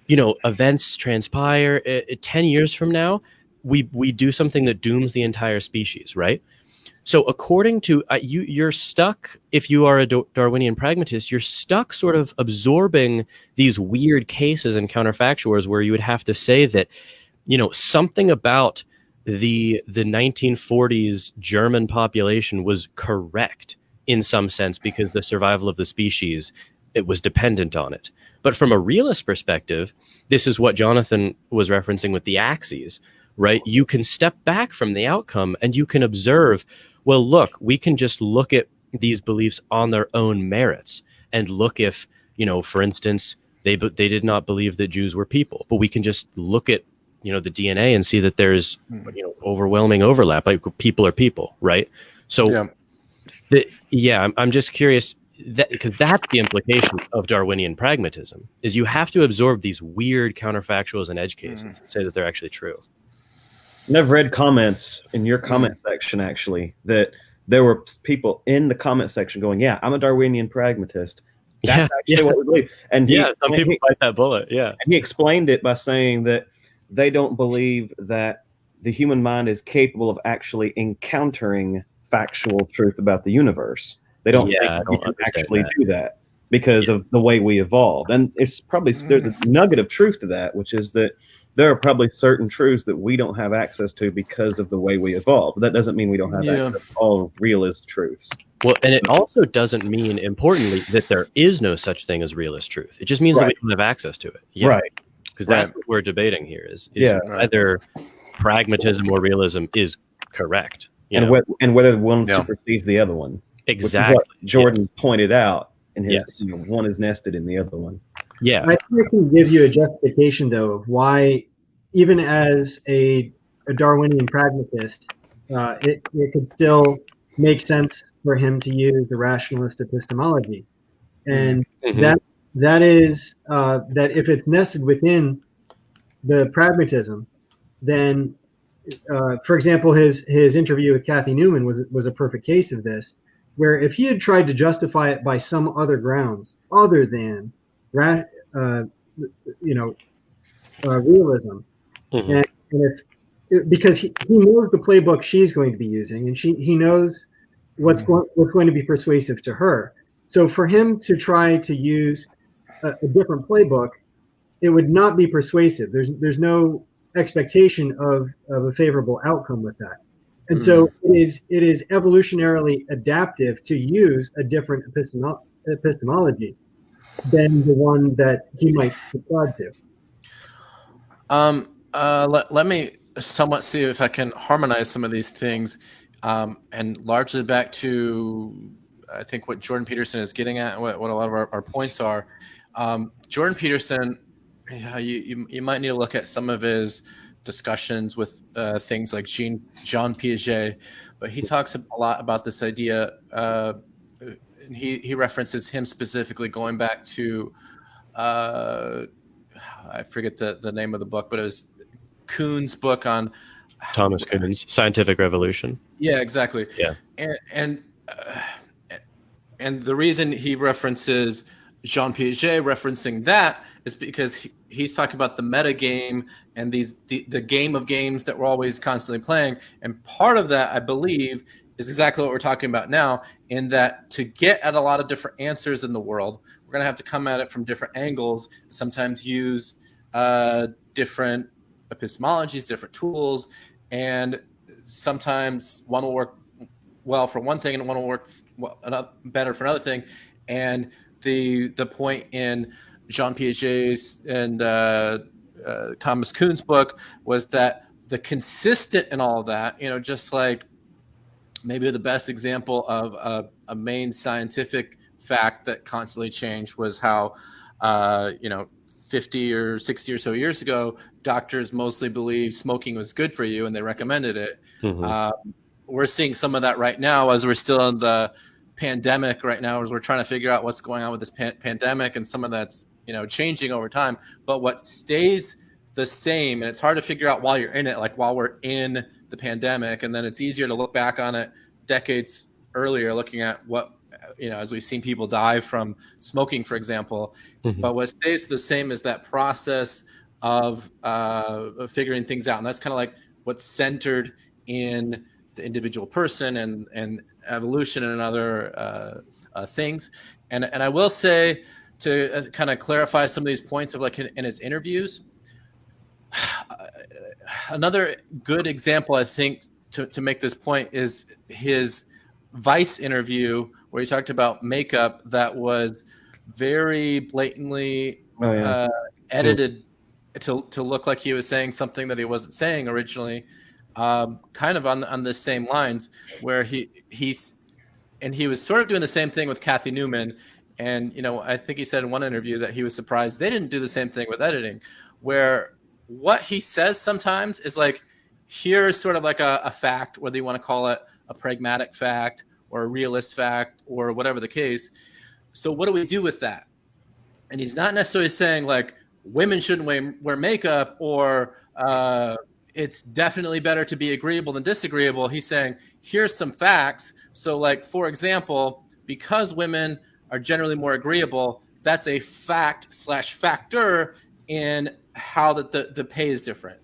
events transpire 10 years from now, we do something that dooms the entire species, right? So according to you're stuck, if you are a Darwinian pragmatist, you're stuck sort of absorbing these weird cases and counterfactuals where you would have to say that, something about the 1940s German population was correct in some sense because the survival of the species, it was dependent on it. But from a realist perspective, this is what Jonathan was referencing with the axes, right? You can step back from the outcome and you can observe, well, look, we can just look at these beliefs on their own merits and look if, for instance, they did not believe that Jews were people, but we can just look at, the DNA and see that there's, overwhelming overlap, like people are people, right? So, I'm just curious, because that's the implication of Darwinian pragmatism, is you have to absorb these weird counterfactuals and edge cases and say that they're actually true. And I've read comments in your comment section, actually, that there were people in the comment section going, yeah, I'm a Darwinian pragmatist. That's actually what we believe. And some people bite that bullet. Yeah. And he explained it by saying that they don't believe that the human mind is capable of actually encountering factual truth about the universe. They don't think we can actually do that because of the way we evolved. And it's probably, there's a nugget of truth to that, which is that there are probably certain truths that we don't have access to because of the way we evolved. That doesn't mean we don't have access to all realist truths. Well, and it also doesn't mean, importantly, that there is no such thing as realist truth. It just means that we don't have access to it. Yeah. Right. Because that's what we're debating here is either pragmatism or realism is correct. And whether one supersedes the other one. Exactly. Which is what Jordan pointed out in his one is nested in the other one. Yeah. I think I can give you a justification, though, of why, even as a Darwinian pragmatist, it could still make sense for him to use the rationalist epistemology. And that is that if it's nested within the pragmatism, then, for example, his interview with Kathy Newman was a perfect case of this, where if he had tried to justify it by some other grounds other than realism, and because he knows the playbook she's going to be using, and he knows what's going to be persuasive to her. So for him to try to use a different playbook, it would not be persuasive. There's no expectation of a favorable outcome with that. And so it is evolutionarily adaptive to use a different epistemology than the one that he might subscribe to. Let me somewhat see if I can harmonize some of these things, and largely back to, I think, what Jordan Peterson is getting at, and what a lot of our points are. Jordan Peterson, you might need to look at some of his discussions with things like Jean Piaget, but he talks a lot about this idea. And he references him specifically going back to I forget the name of the book, but it was Kuhn's book on Thomas Kuhn's Scientific Revolution. Yeah, exactly. Yeah, and the reason he references Jean Piaget referencing that is because he's talking about the meta game and the game of games that we're always constantly playing. And part of that, I believe, is exactly what we're talking about now, in that to get at a lot of different answers in the world, we're going to have to come at it from different angles, sometimes use different epistemologies, different tools, and sometimes one will work well for one thing and one will work better for another thing. And the point in Jean Piaget's and Thomas Kuhn's book was that the consistent in all of that, just like maybe the best example of a main scientific fact that constantly changed was how, 50 or 60 or so years ago, doctors mostly believed smoking was good for you and they recommended it. we're seeing some of that right now as we're still in the pandemic right now, as we're trying to figure out what's going on with this pandemic, and some of that's, you know, changing over time. But what stays the same, and it's hard to figure out while you're in it, like while we're in the pandemic, and then it's easier to look back on it decades earlier, looking at what, you know, as we've seen people die from smoking, for example. But what stays the same is that process of figuring things out, and that's kind of like what's centered in the individual person and evolution and other things. And I will say, to kind of clarify some of these points of like in his interviews, another good example, I think, to make this point is his Vice interview where he talked about makeup that was very blatantly edited to look like he was saying something that he wasn't saying originally, kind of on the same lines, where he was sort of doing the same thing with Kathy Newman. And, you know, I think he said in one interview that he was surprised they didn't do the same thing with editing, where what he says sometimes is like, here's sort of like a fact, whether you want to call it a pragmatic fact or a realist fact or whatever the case. So what do we do with that? And he's not necessarily saying like women shouldn't wear makeup, or it's definitely better to be agreeable than disagreeable. He's saying, here's some facts. So like, for example, because women are generally more agreeable, that's a fact/factor in how the pay is different,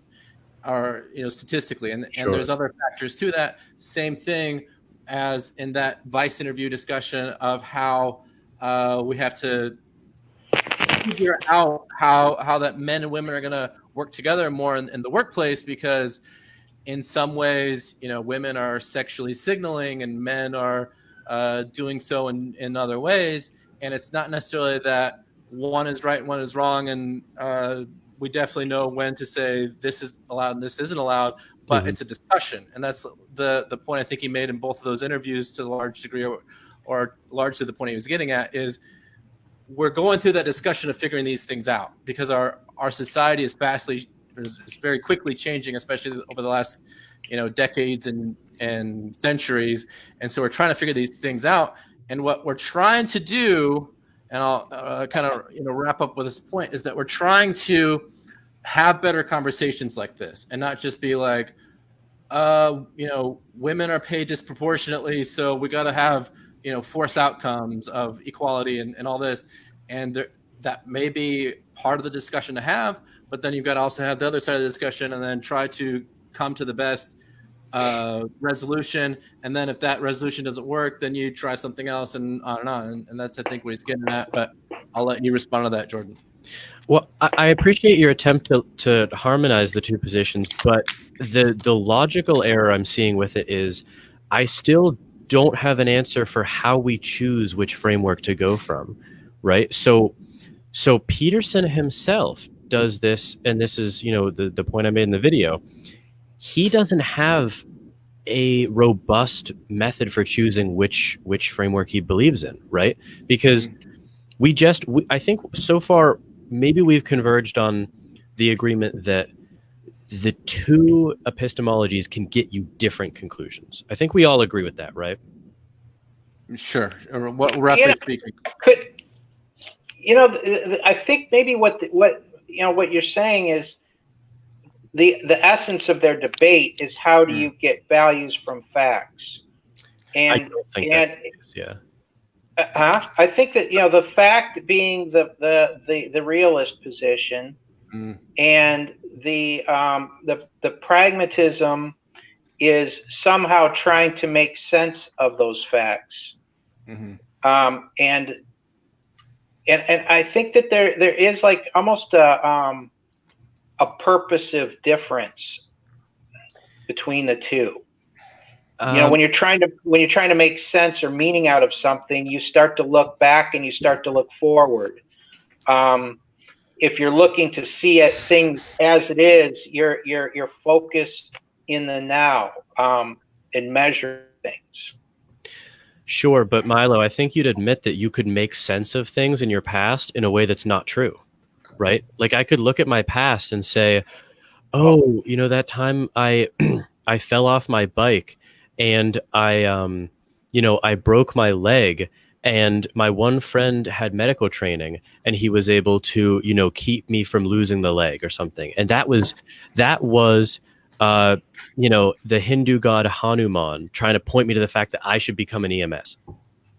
or, you know, statistically. And there's other factors to that. Same thing as in that Vice interview discussion of how we have to figure out how that men and women are going to work together more in the workplace, because in some ways, you know, women are sexually signaling and men are doing so in other ways. And it's not necessarily that one is right and one is wrong. And we definitely know when to say this is allowed and this isn't allowed, but it's a discussion. And that's the point I think he made in both of those interviews to a large degree, or largely the point he was getting at is, we're going through that discussion of figuring these things out, because our society is very quickly changing, especially over the last, you know, decades and centuries. And so we're trying to figure these things out. And what we're trying to do, and I'll kind of, you know, wrap up with this point, is that we're trying to have better conversations like this, and not just be like, you know, women are paid disproportionately, so we got to have, you know, forced outcomes of equality and all this. And that may be part of the discussion to have, but then you've got to also have the other side of the discussion and then try to come to the best resolution. And then if that resolution doesn't work, then you try something else, and on and on. And that's, I think, what he's getting at. But I'll let you respond to that, Jordan. Well, I appreciate your attempt to harmonize the two positions, but the logical error I'm seeing with it is I still don't have an answer for how we choose which framework to go from, right? So Peterson himself does this, and this is, you know, the point I made in the video. He doesn't have a robust method for choosing which framework he believes in, right? Because I think so far maybe we've converged on the agreement that the two epistemologies can get you different conclusions. I think we all agree with that, right? Sure. What roughly speaking? I think maybe what you're saying is the essence of their debate is how do you get values from facts? And I don't think that is, yeah. I think that, you know, the fact being the realist position, and the pragmatism is somehow trying to make sense of those facts. And I think that there is like almost a purposive difference between the two. You know, when you're trying to make sense or meaning out of something, you start to look back and you start to look forward. If you're looking to see at things as it is, you're focused in the now, and measure things. Sure, but Milo, I think you'd admit that you could make sense of things in your past in a way that's not true, right? Like I could look at my past and say, oh, you know, that time I fell off my bike and I broke my leg, and my one friend had medical training, and he was able to, keep me from losing the leg or something. And that was the Hindu god Hanuman trying to point me to the fact that I should become an EMS,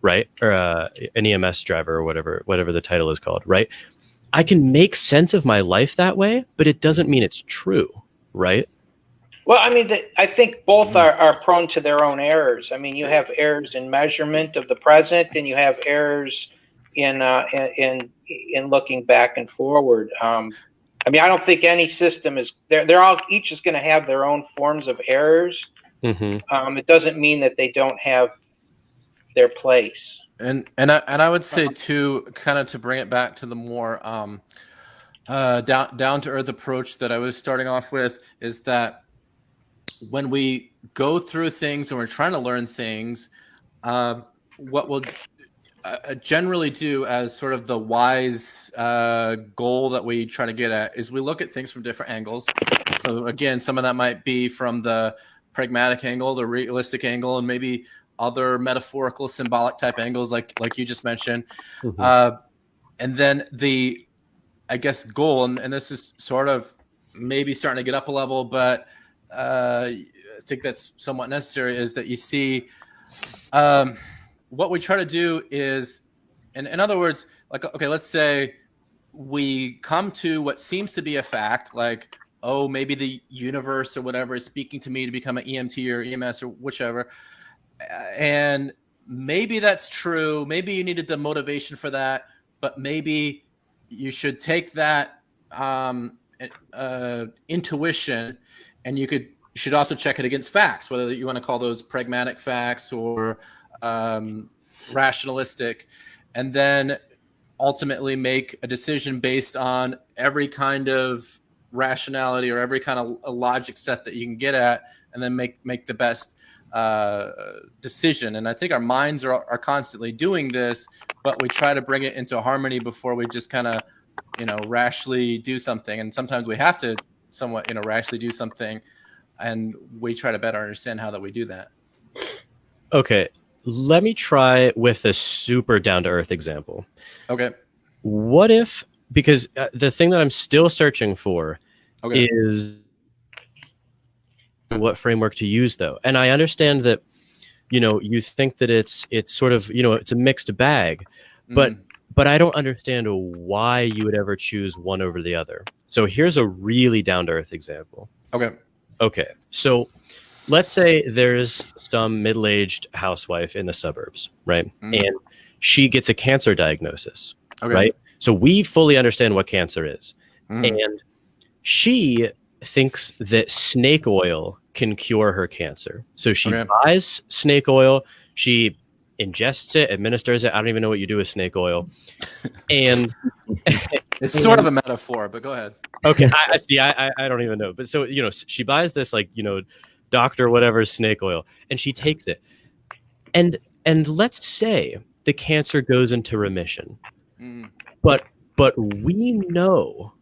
right? Or an EMS driver, or whatever the title is called, right? I can make sense of my life that way, but it doesn't mean it's true, right? Well, I mean, I think both are prone to their own errors. I mean, you have errors in measurement of the present, and you have errors in looking back and forward. I mean, I don't think any system is. They're all each is going to have their own forms of errors. Mm-hmm. It doesn't mean that they don't have their place. And I would say too, kind of to bring it back to the more down to earth approach that I was starting off with, is that when we go through things and we're trying to learn things, what we'll generally do as sort of the wise goal that we try to get at is we look at things from different angles. So again, some of that might be from the pragmatic angle, the realistic angle, and maybe other metaphorical, symbolic type angles, like you just mentioned. Mm-hmm. And then the, I guess, goal, and this is sort of maybe starting to get up a level, but I think that's somewhat necessary, is that you see what we try to do is, in other words, like, okay, let's say we come to what seems to be a fact, like, oh, maybe the universe or whatever is speaking to me to become an EMT or EMS or whichever. And maybe that's true. Maybe you needed the motivation for that, but maybe you should take that intuition, and you should also check it against facts, whether you want to call those pragmatic facts or rationalistic, and then ultimately make a decision based on every kind of rationality or every kind of a logic set that you can get at, and then make the best decision. And I think our minds are constantly doing this, but we try to bring it into harmony before we just kind of, rashly do something. And sometimes we have to somewhat, rashly do something, and we try to better understand how that we do that. Okay, let me try with a super down-to-earth example. Okay. What if, because the thing that I'm still searching for is what framework to use, though. And I understand that, you think that it's sort of, it's a mixed bag, but I don't understand why you would ever choose one over the other. So here's a really down-to-earth example. Okay. So let's say there's some middle-aged housewife in the suburbs, right? And she gets a cancer diagnosis, right? So we fully understand what cancer is. And she thinks that snake oil can cure her cancer. So she buys snake oil, she ingests it, administers it. I don't even know what you do with snake oil. And it's sort of a metaphor, but go ahead. Okay, I see. I don't even know. But so, she buys this, like, doctor whatever snake oil, and she takes it. And let's say the cancer goes into remission. But we know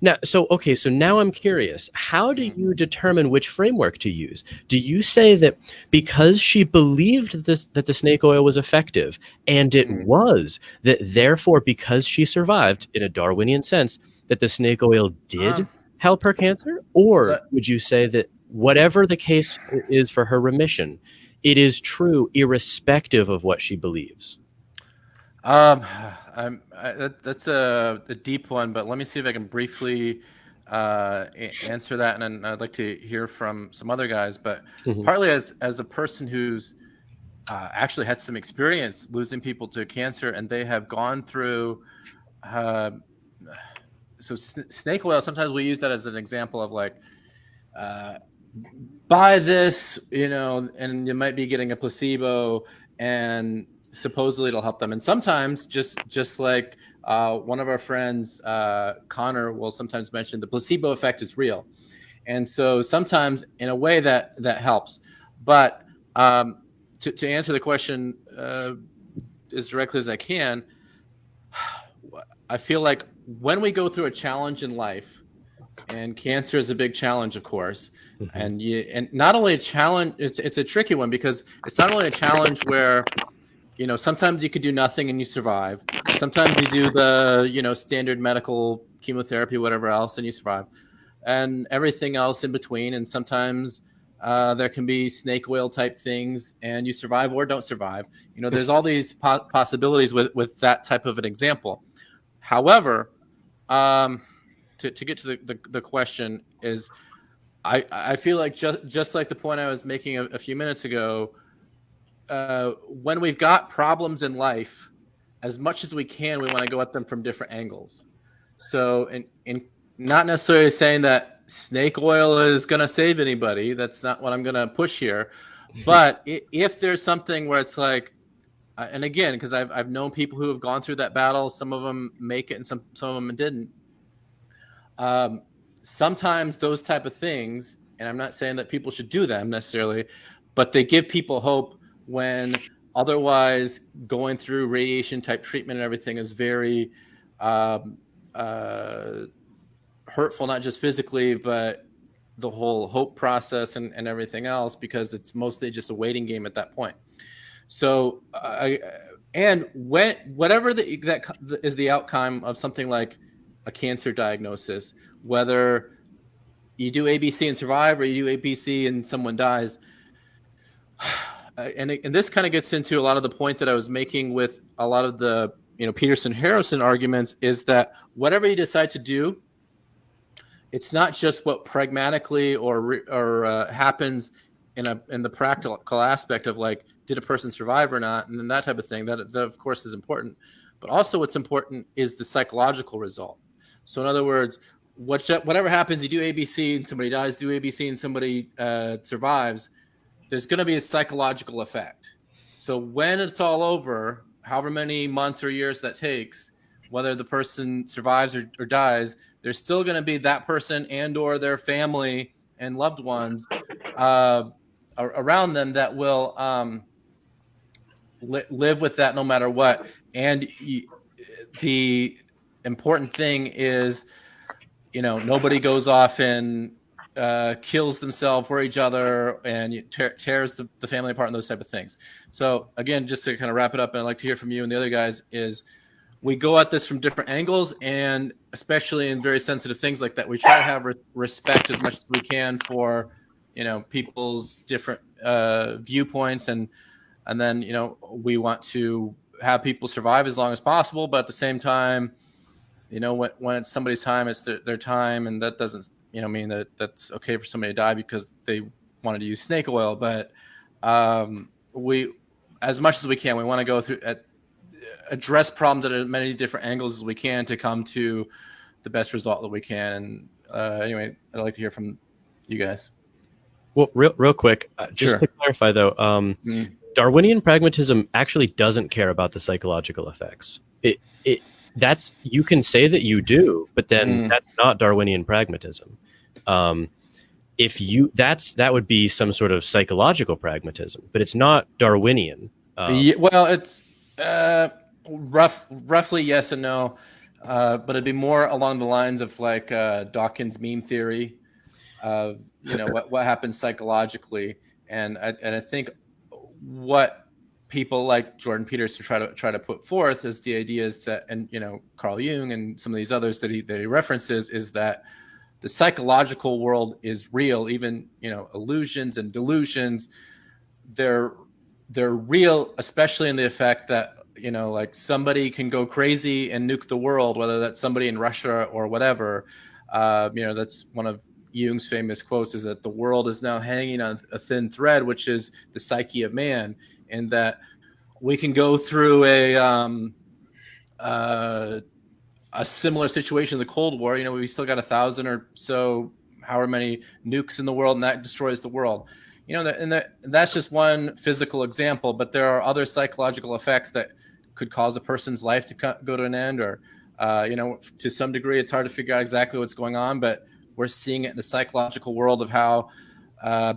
now. So now I'm curious. How do you determine which framework to use? Do you say that because she believed that the snake oil was effective, and it was, that therefore because she survived in a Darwinian sense, that the snake oil did help her cancer? Or would you say that whatever the case is for her remission, it is true irrespective of what she believes? That's a deep one, but let me see if I can briefly answer that, and then I'd like to hear from some other guys. But partly as a person who's actually had some experience losing people to cancer, and they have gone through so snake oil, sometimes we use that as an example of like, buy this, and you might be getting a placebo, and supposedly it'll help them. And sometimes just like one of our friends, Connor, will sometimes mention the placebo effect is real. And so sometimes in a way that helps. But to answer the question as directly as I can, I feel like when we go through a challenge in life, and cancer is a big challenge, of course. And not only a challenge, it's a tricky one, because it's not only a challenge where, sometimes you could do nothing and you survive. Sometimes you do the, standard medical chemotherapy, whatever else, and you survive, and everything else in between. And sometimes there can be snake oil type things and you survive or don't survive. There's all these possibilities with that type of an example. However, to get to the question is, I feel like just like the point I was making a few minutes ago, when we've got problems in life, as much as we can, we want to go at them from different angles. So, in not necessarily saying that snake oil is going to save anybody. That's not what I'm going to push here. But if there's something where it's like, and again, because I've known people who have gone through that battle, some of them make it and some of them didn't. Sometimes those type of things, and I'm not saying that people should do them necessarily, but they give people hope when otherwise going through radiation type treatment and everything is very hurtful, not just physically, but the whole hope process and everything else, because it's mostly just a waiting game at that point. So, whatever that is the outcome of something like a cancer diagnosis, whether you do ABC and survive or you do ABC and someone dies, and this kind of gets into a lot of the point that I was making with a lot of the Peterson-Harrison arguments, is that whatever you decide to do, it's not just what pragmatically or happens in the practical aspect of like, did a person survive or not, and then that type of thing. That of course is important, but also what's important is the psychological result. So in other words, whatever happens, you do ABC and somebody dies, do ABC and somebody survives, there's going to be a psychological effect. So when it's all over, however many months or years that takes, whether the person survives or dies, there's still going to be that person and or their family and loved ones around them that will live with that no matter what. And the important thing is, nobody goes off and kills themselves or each other and tears the family apart and those type of things. So again, just to kind of wrap it up, and I'd like to hear from you and the other guys, is we go at this from different angles, and especially in very sensitive things like that, we try to have respect as much as we can for, people's different viewpoints, and then, we want to have people survive as long as possible, but at the same time, when it's somebody's time, it's their time, and that doesn't, mean that that's okay for somebody to die because they wanted to use snake oil. But we, as much as we can, we want to go through address problems at as many different angles as we can to come to the best result that we can. And anyway, I'd like to hear from you guys. Well, real quick, just Sure. to clarify though, Darwinian pragmatism actually doesn't care about the psychological effects. That's, you can say that you do, but then that's not Darwinian pragmatism. That would be some sort of psychological pragmatism, but it's not Darwinian. Well, it's roughly yes and no, but it'd be more along the lines of like Dawkins' meme theory of what happens psychologically, and I think what people like Jordan Peterson try to put forth is the idea is that, and Carl Jung and some of these others that he references, is that the psychological world is real. Even illusions and delusions, they're real, especially in the effect that like somebody can go crazy and nuke the world, whether that's somebody in Russia or whatever. That's one of Jung's famous quotes, is that the world is now hanging on a thin thread, which is the psyche of man, and that we can go through a similar situation in the Cold War. We still got 1,000 or so, however many nukes in the world, and that destroys the world. That's just one physical example, but there are other psychological effects that could cause a person's life to go to an end, or to some degree, it's hard to figure out exactly what's going on, but we're seeing it in the psychological world of how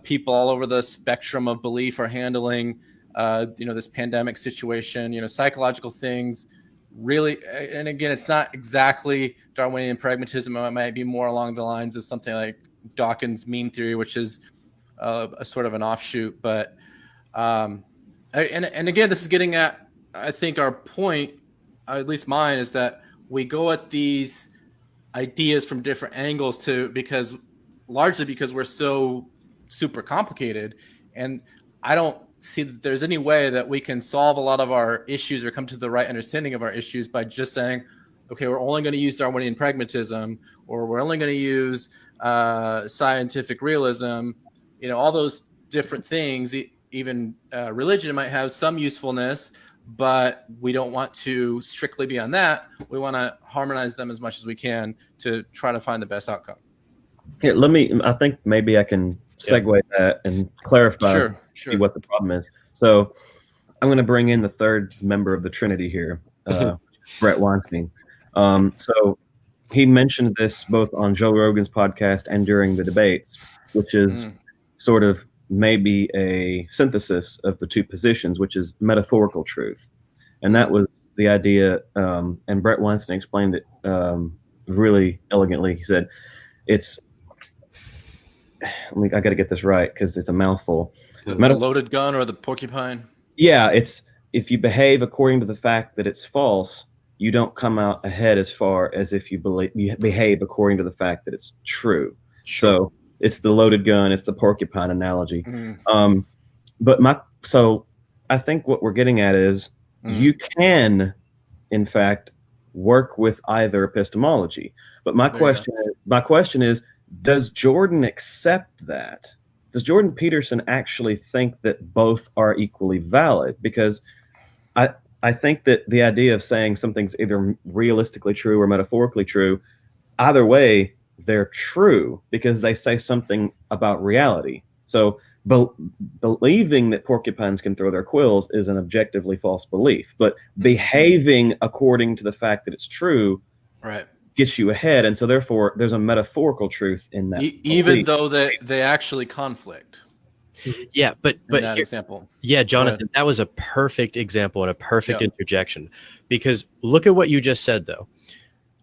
people all over the spectrum of belief are handling, this pandemic situation. Psychological things really, and again, it's not exactly Darwinian pragmatism. It might be more along the lines of something like Dawkins' mean theory, which is a sort of an offshoot. But and again, this is getting at, I think, our point, at least mine, is that we go at these ideas from different angles largely because we're so super complicated, and I don't see that there's any way that we can solve a lot of our issues or come to the right understanding of our issues by just saying, okay, we're only going to use Darwinian pragmatism, or we're only going to use scientific realism. All those different things. Even religion might have some usefulness, but we don't want to strictly be on that. We want to harmonize them as much as we can to try to find the best outcome. Yeah, I think maybe I can segue that and clarify sure. what the problem is. So I'm going to bring in the third member of the Trinity here, Brett Weinstein. So he mentioned this both on Joe Rogan's podcast and during the debates, which is sort of maybe a synthesis of the two positions, which is metaphorical truth. And that was the idea. And Brett Weinstein explained it really elegantly. He said, I got to get this right because it's a mouthful. The loaded gun or the porcupine? Yeah, it's if you behave according to the fact that it's false, you don't come out ahead as far as if you behave according to the fact that it's true. Sure. So it's the loaded gun, it's the porcupine analogy. So I think what we're getting at is you can, in fact, work with either epistemology. But my question is, does Jordan accept that? Does Jordan Peterson actually think that both are equally valid? Because I think that the idea of saying something's either realistically true or metaphorically true, either way, they're true because they say something about reality. So believing that porcupines can throw their quills is an objectively false belief, but behaving according to the fact that it's true gets you ahead. And so therefore there's a metaphorical truth in that. Even though they actually conflict. Yeah, but that example. Yeah, Jonathan, that was a perfect example and a perfect interjection, because look at what you just said, though.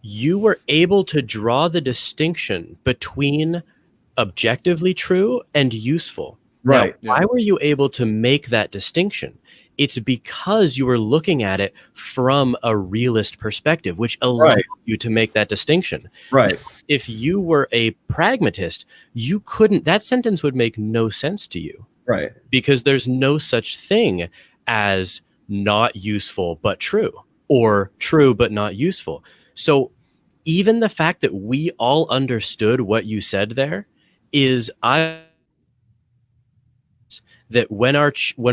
You were able to draw the distinction between objectively true and useful. Right. Now, why were you able to make that distinction? It's because you were looking at it from a realist perspective, which allows you to make that distinction. Right. If you were a pragmatist, you couldn't, that sentence would make no sense to you. Right. Because there's no such thing as not useful but true, or true but not useful. So even the fact that we all understood what you said there is that when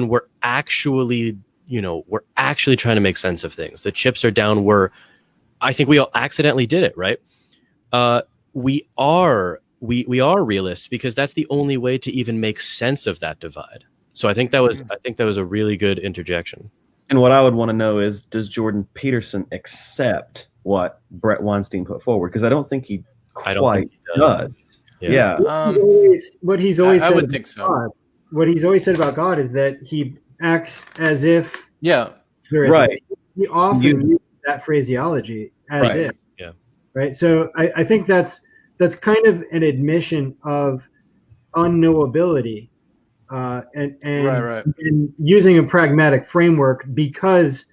we're actually, we're actually trying to make sense of things. The chips are down. I think we all accidentally did it, right? We are realists because that's the only way to even make sense of that divide. So I think that was a really good interjection. And what I would want to know is, does Jordan Peterson accept what Brett Weinstein put forward? Because I don't think he quite does. Yeah. What he's always said. I would think so. God, what he's always said about God is that he acts as if there is he often uses that phraseology as if. Yeah. Right. So I think that's kind of an admission of unknowability and using a pragmatic framework because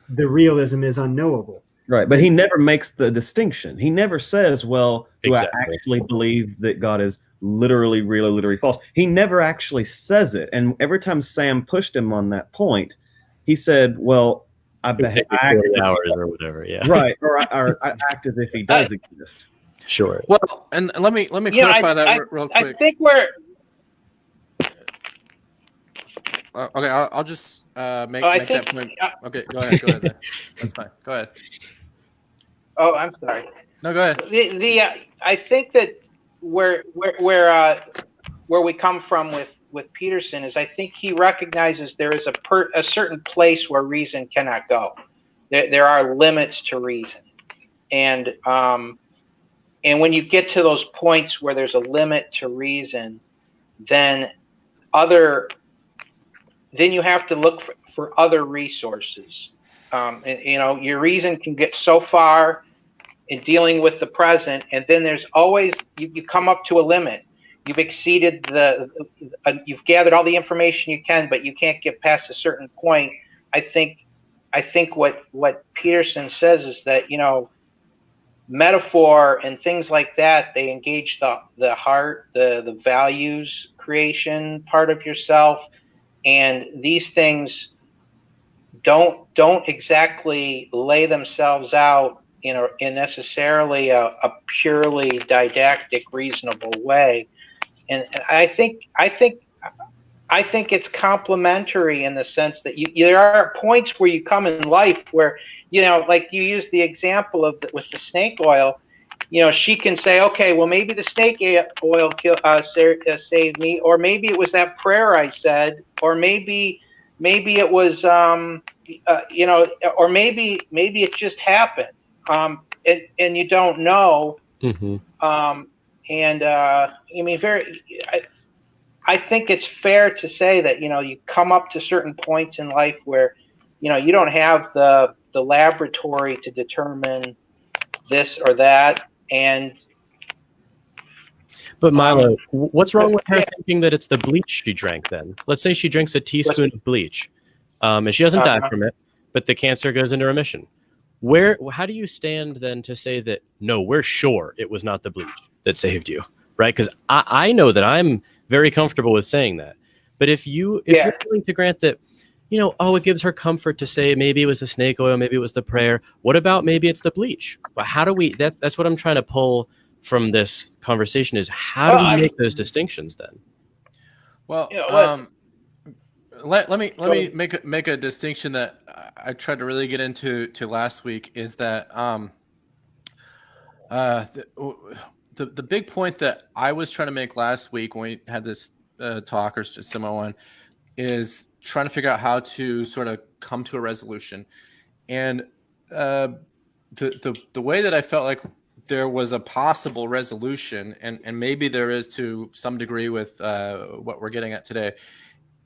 the realism is unknowable. Right, but he never makes the distinction. He never says, well, do I actually believe that God is literally, really, literally false? He never actually says it. And every time Sam pushed him on that point, he said, well, I act 40 hours or whatever, right, or I act as if he does exist. Sure. Well, and let me clarify that real quick. I think we're... Okay, I'll just make that point. Okay, go ahead. Then. That's fine. Go ahead. Oh, I'm sorry. No, go ahead. I think that where we come from with Peterson is I think he recognizes there is a certain place where reason cannot go. There are limits to reason, and when you get to those points where there's a limit to reason, then you have to look for other resources. Your reason can get so far in dealing with the present, and then there's always you come up to a limit. You've exceeded you've gathered all the information you can, but you can't get past a certain point. I think what Peterson says is that metaphor and things like that, they engage the heart, the values creation part of yourself, and these things don't exactly lay themselves out in necessarily a purely didactic, reasonable way. And I think it's complementary in the sense that there are points where you come in life where, like you use the example with the snake oil. She can say, okay, well, maybe the snake oil saved me, or maybe it was that prayer I said, or maybe it was, or maybe it just happened, and you don't know. Mm-hmm. I think it's fair to say that you come up to certain points in life where you don't have the laboratory to determine this or that. But Milo, what's wrong with her thinking that it's the bleach she drank then? Let's say she drinks a teaspoon of bleach, and she doesn't die from it, but the cancer goes into remission. How do you stand then to say that, no, we're sure it was not the bleach that saved you, right? Because I know that I'm very comfortable with saying that. But if you're willing to grant that, it gives her comfort to say maybe it was the snake oil, maybe it was the prayer. What about maybe it's the bleach? But how do we? That's what I'm trying to pull from this conversation is how do we make those distinctions then? Well, let me make a distinction that I tried to really get into last week is that the big point that I was trying to make last week when we had this talk or similar one is trying to figure out how to sort of come to a resolution. And the way that I felt like there was a possible resolution, and maybe there is to some degree with what we're getting at today,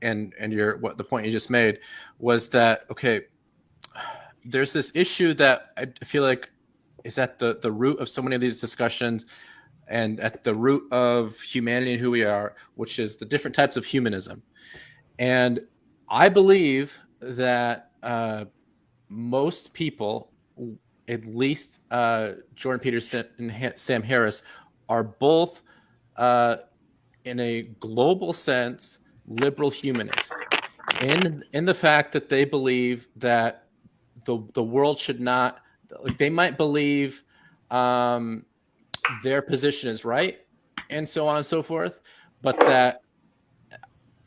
and the point you just made was that, okay, there's this issue that I feel like is at the root of so many of these discussions and at the root of humanity and who we are, which is the different types of humanism. And I believe that most people, at least Jordan Peterson and Sam Harris, are both, in a global sense, liberal humanists, in the fact that they believe that the world should not. They might believe their position is right, and so on and so forth, but that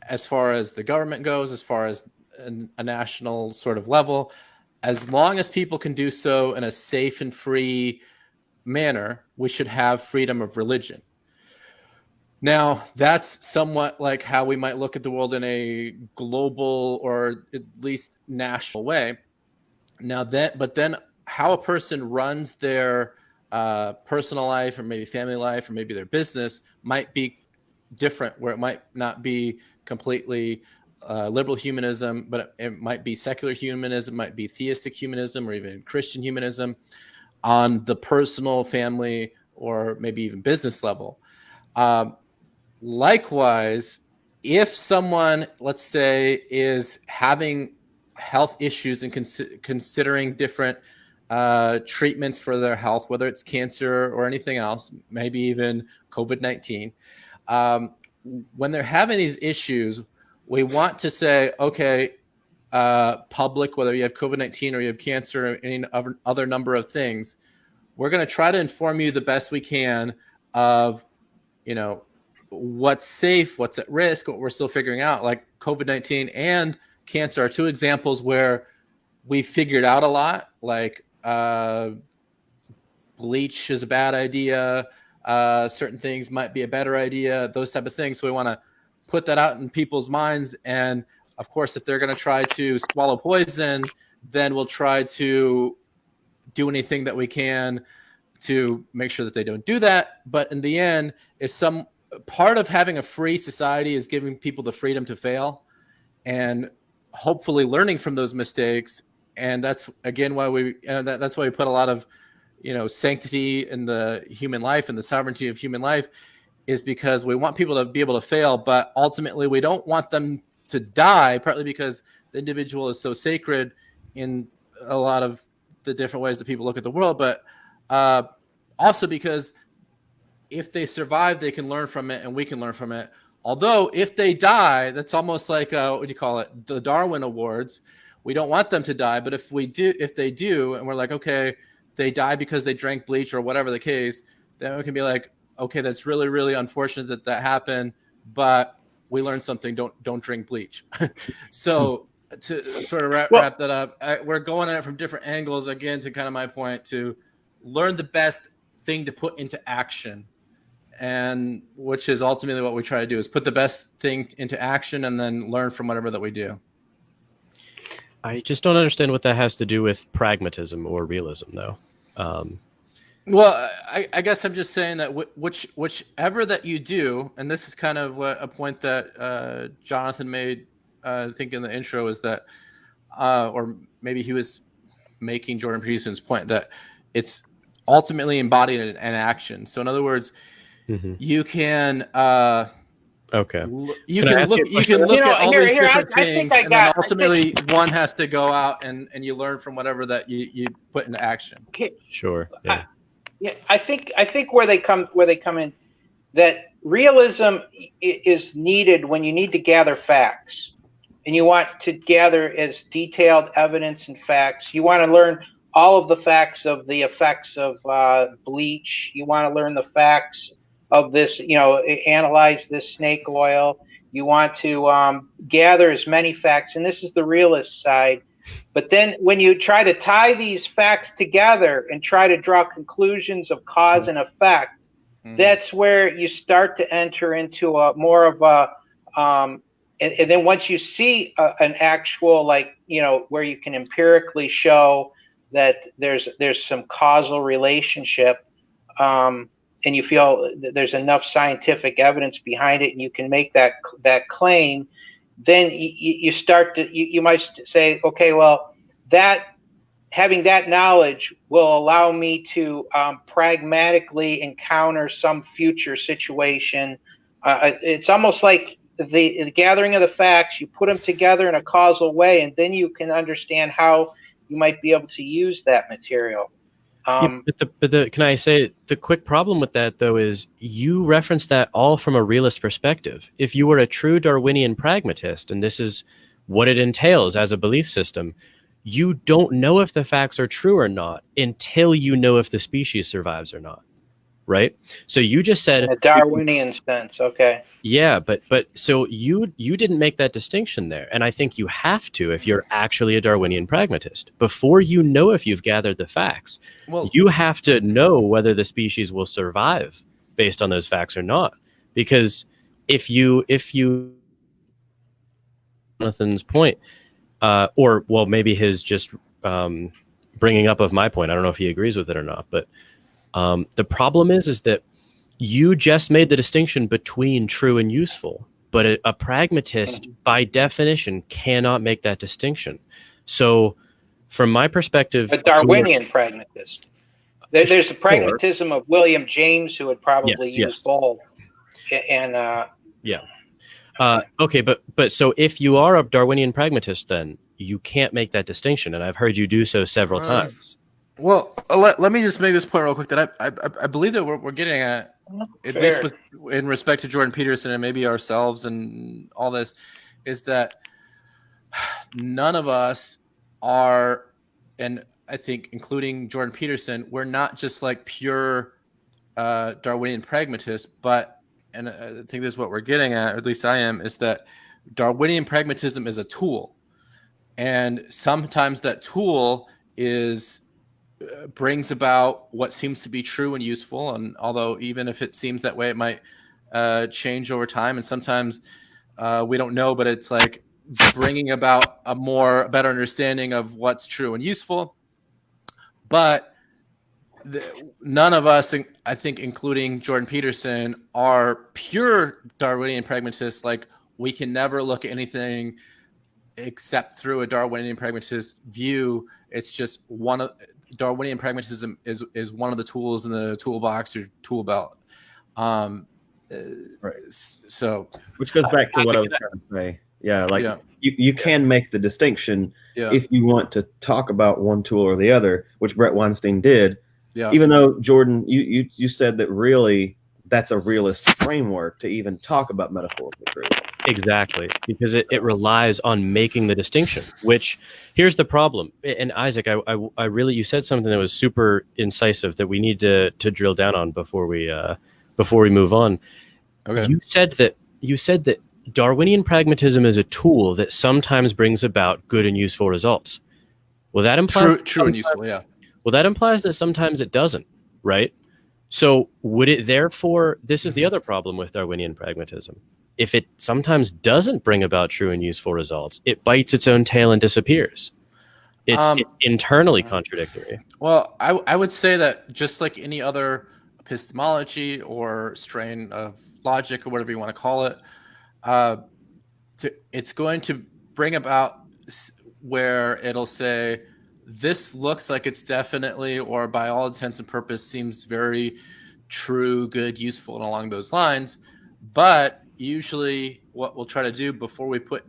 as far as the government goes, as far as a national sort of level, as long as people can do so in a safe and free manner, we should have freedom of religion. Now, that's somewhat like how we might look at the world in a global or at least national way. But then how a person runs their personal life or maybe family life or maybe their business might be different, where it might not be completely liberal humanism, but it might be secular humanism, might be theistic humanism, or even Christian humanism on the personal, family, or maybe even business level. Likewise, if someone, let's say, is having health issues and considering different treatments for their health, whether it's cancer or anything else, maybe even COVID-19, when they're having these issues, we want to say, okay, public, whether you have COVID-19 or you have cancer or any other number of things, we're going to try to inform you the best we can of, what's safe, what's at risk, what we're still figuring out. Like COVID-19 and cancer are two examples where we figured out a lot, like bleach is a bad idea. Certain things might be a better idea, those type of things. So we want to put that out in people's minds. And of course, if they're going to try to swallow poison, then we'll try to do anything that we can to make sure that they don't do that. But in the end, if some part of having a free society is giving people the freedom to fail and hopefully learning from those mistakes and that's again why that's why we put a lot of sanctity in the human life and the sovereignty of human life, is because we want people to be able to fail, but ultimately we don't want them to die, partly because the individual is so sacred in a lot of the different ways that people look at the world, but also because if they survive, they can learn from it and we can learn from it. Although if they die, that's almost like what do you call it? The Darwin Awards. We don't want them to die, but if they do, and we're like, okay, they die because they drank bleach or whatever the case, then we can be like, okay, that's really, really unfortunate that happened, but we learned something. Don't drink bleach. So to sort of wrap that up, we're going at it from different angles again, to kind of my point, to learn the best thing to put into action, and which is ultimately what we try to do, is put the best thing into action and then learn from whatever that we do. I just don't understand what that has to do with pragmatism or realism, though. Well, I guess I'm just saying that whichever that you do, and this is kind of a point that Jonathan made, I think in the intro, is that, or maybe he was making Jordan Peterson's point, that it's ultimately embodied in action. So in other words, you can you can look at all these different things, and then ultimately one has to go out and you learn from whatever that you put into action. Sure. Yeah. I think where they come in, that realism is needed when you need to gather facts, and you want to gather as detailed evidence and facts. You want to learn all of the facts of the effects of bleach. You want to learn the facts of this, analyze this snake oil. You want to gather as many facts, and this is the realist side. But then when you try to tie these facts together and try to draw conclusions of cause and effect, that's where you start to enter into a more of a, and then once you see an actual, where you can empirically show that there's some causal relationship, and you feel that there's enough scientific evidence behind it, and you can make that claim, then you start to, you might say, okay, well, that having that knowledge will allow me to pragmatically encounter some future situation. It's almost like the gathering of the facts, you put them together in a causal way, and then you can understand how you might be able to use that material. Can I say the quick problem with that, though, is you reference that all from a realist perspective. If you were a true Darwinian pragmatist, and this is what it entails as a belief system, you don't know if the facts are true or not until you know if the species survives or not, right? So you just said in a Darwinian sense, okay. Yeah, but so you didn't make that distinction there, and I think you have to if you're actually a Darwinian pragmatist. Before you know if you've gathered the facts, you have to know whether the species will survive based on those facts or not. Because if you Jonathan's point, maybe his just bringing up of my point, I don't know if he agrees with it or not, but the problem is that you just made the distinction between true and useful, but a pragmatist, by definition, cannot make that distinction. So, from my perspective, a Darwinian pragmatist. There's a pragmatism of William James, who would probably use both. And okay, but so if you are a Darwinian pragmatist, then you can't make that distinction, and I've heard you do so several times. Well, let me just make this point real quick, that I believe that we're getting at least in respect to Jordan Peterson and maybe ourselves and all this, is that none of us are, and I think including Jordan Peterson, we're not just like pure Darwinian pragmatists, but, and I think this is what we're getting at, or at least I am, is that Darwinian pragmatism is a tool, and sometimes that tool brings about what seems to be true and useful, and although even if it seems that way, it might change over time, and sometimes we don't know, but it's like bringing about a better understanding of what's true and useful. But none of us, I think, including Jordan Peterson, are pure Darwinian pragmatists. Like, we can never look at anything except through a Darwinian pragmatist view. It's just Darwinian pragmatism is one of the tools in the toolbox or tool belt. Right. So, which goes back to what I was trying to say. Yeah, like you can make the distinction if you want to talk about one tool or the other, which Brett Weinstein did. Yeah. Even though Jordan, you said that really that's a realist framework to even talk about metaphorical truth. Exactly, because it relies on making the distinction, which here's the problem. And Isaac, I really, you said something that was super incisive that we need to drill down on before we move on. Okay. You said that Darwinian pragmatism is a tool that sometimes brings about good and useful results. Well, that implies true and useful, yeah. Well, that implies that sometimes it doesn't, right? So would it therefore, this is the other problem with Darwinian pragmatism. If it sometimes doesn't bring about true and useful results, it bites its own tail and disappears. It's internally contradictory. Well, I would say that just like any other epistemology or strain of logic or whatever you want to call it, it's going to bring about where it'll say, this looks like it's definitely, or by all intents and purposes, seems very true, good, useful, and along those lines. But usually what we'll try to do before we put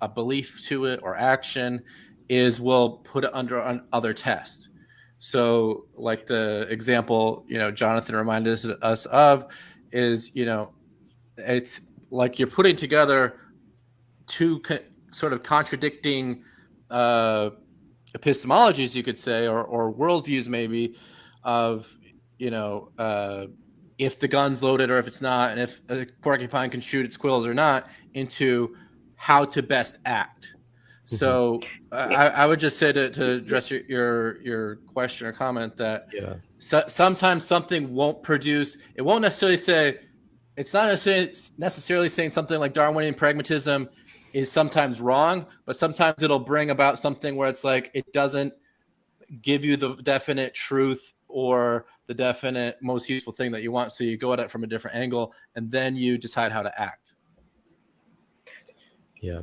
a belief to it or action is we'll put it under other test. So like the example, Jonathan reminded us of is, it's like you're putting together two sort of contradicting epistemologies, you could say, or worldviews maybe, of if the gun's loaded or if it's not, and if a porcupine can shoot its quills or not, into how to best act. So I would just say to address your question or comment that sometimes something won't produce. It won't necessarily say. It's not necessarily saying something like Darwinian pragmatism is sometimes wrong, but sometimes it'll bring about something where it's like it doesn't give you the definite truth or the definite most useful thing that you want. So you go at it from a different angle, and then you decide how to act. Yeah.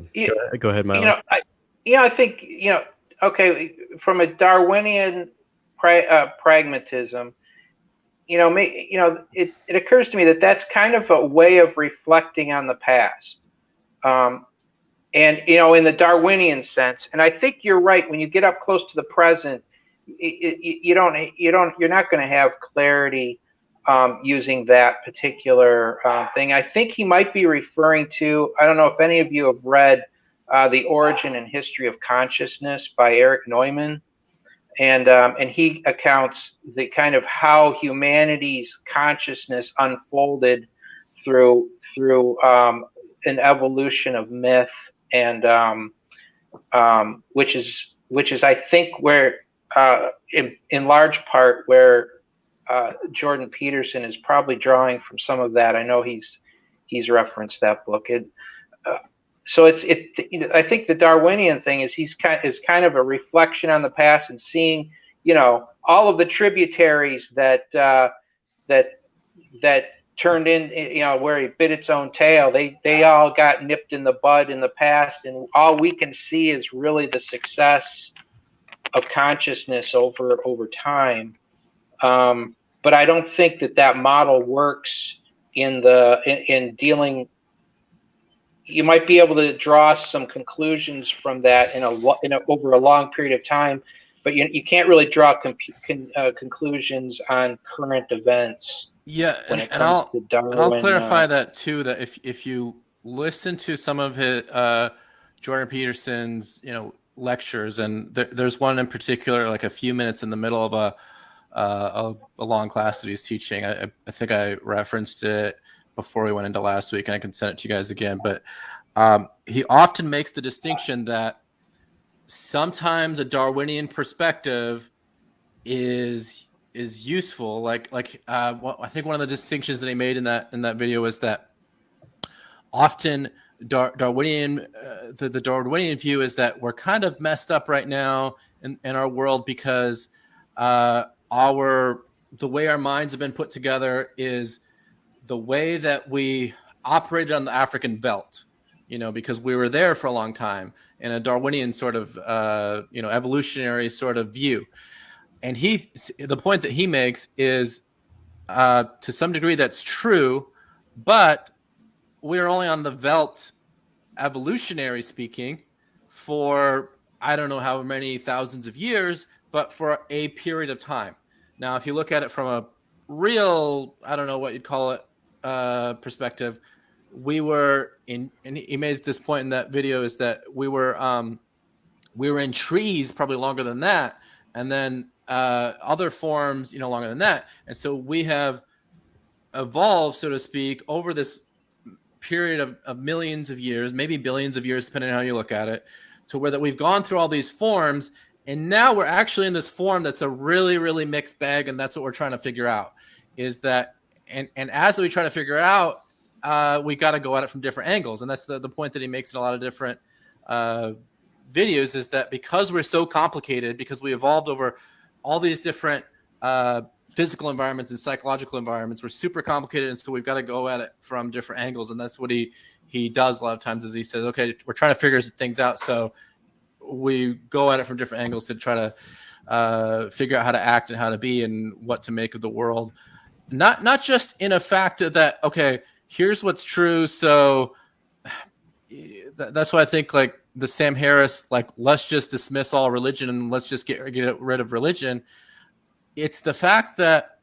Go ahead, Milo. I think, okay, from a Darwinian pragmatism, it occurs to me that that's kind of a way of reflecting on the past. And, in the Darwinian sense, and I think you're right, when you get up close to the present, you're not going to have clarity using that particular thing. I think he might be referring to, I don't know if any of you have read The Origin and History of Consciousness by Erich Neumann. And he accounts the kind of how humanity's consciousness unfolded through an evolution of myth, and which is I think where in large part where Jordan Peterson is probably drawing from some of that. I know he's referenced that book. So I think the Darwinian thing is is kind of a reflection on the past and seeing, all of the tributaries that turned in, where he bit its own tail. They all got nipped in the bud in the past, and all we can see is really the success of consciousness over time. But I don't think that model works in dealing. You might be able to draw some conclusions from that over a long period of time, but you can't really draw conclusions on current events. Yeah, and I'll clarify that too. That if you listen to some of his Jordan Peterson's lectures, and there's one in particular, like a few minutes in the middle of a long class that he's teaching. I think I referenced it before we went into last week, and I can send it to you guys again. But he often makes the distinction that sometimes a Darwinian perspective is useful. Like I think one of the distinctions that he made in that video was that often Darwinian the Darwinian view is that we're kind of messed up right now in our world because the way our minds have been put together is the way that we operated on the African veldt. because we were there for a long time in a Darwinian sort of, evolutionary sort of view. And the point that he makes is, to some degree, that's true, but we're only on the veldt, evolutionary speaking, for I don't know how many thousands of years, but for a period of time. Now, if you look at it from a real, I don't know what you'd call it, perspective, we were in, and he made this point in that video, is that we were in trees probably longer than that, and then other forms, longer than that. And so we have evolved, so to speak, over this period of millions of years, maybe billions of years, depending on how you look at it, to where that we've gone through all these forms, and now we're actually in this form that's a really, really mixed bag, and that's what we're trying to figure out. Is that, and as we try to figure it out, we got to go at it from different angles, and that's the point that he makes in a lot of different videos, is that because we're so complicated, because we evolved over all these different physical environments and psychological environments, we're super complicated, and so we've got to go at it from different angles. And that's what he does a lot of times, is he says, okay, we're trying to figure things out, so we go at it from different angles to try to figure out how to act and how to be and what to make of the world. Not just in a fact that, okay, here's what's true, so that's why I think, like, the Sam Harris, like, let's just dismiss all religion and let's just get rid of religion. It's the fact that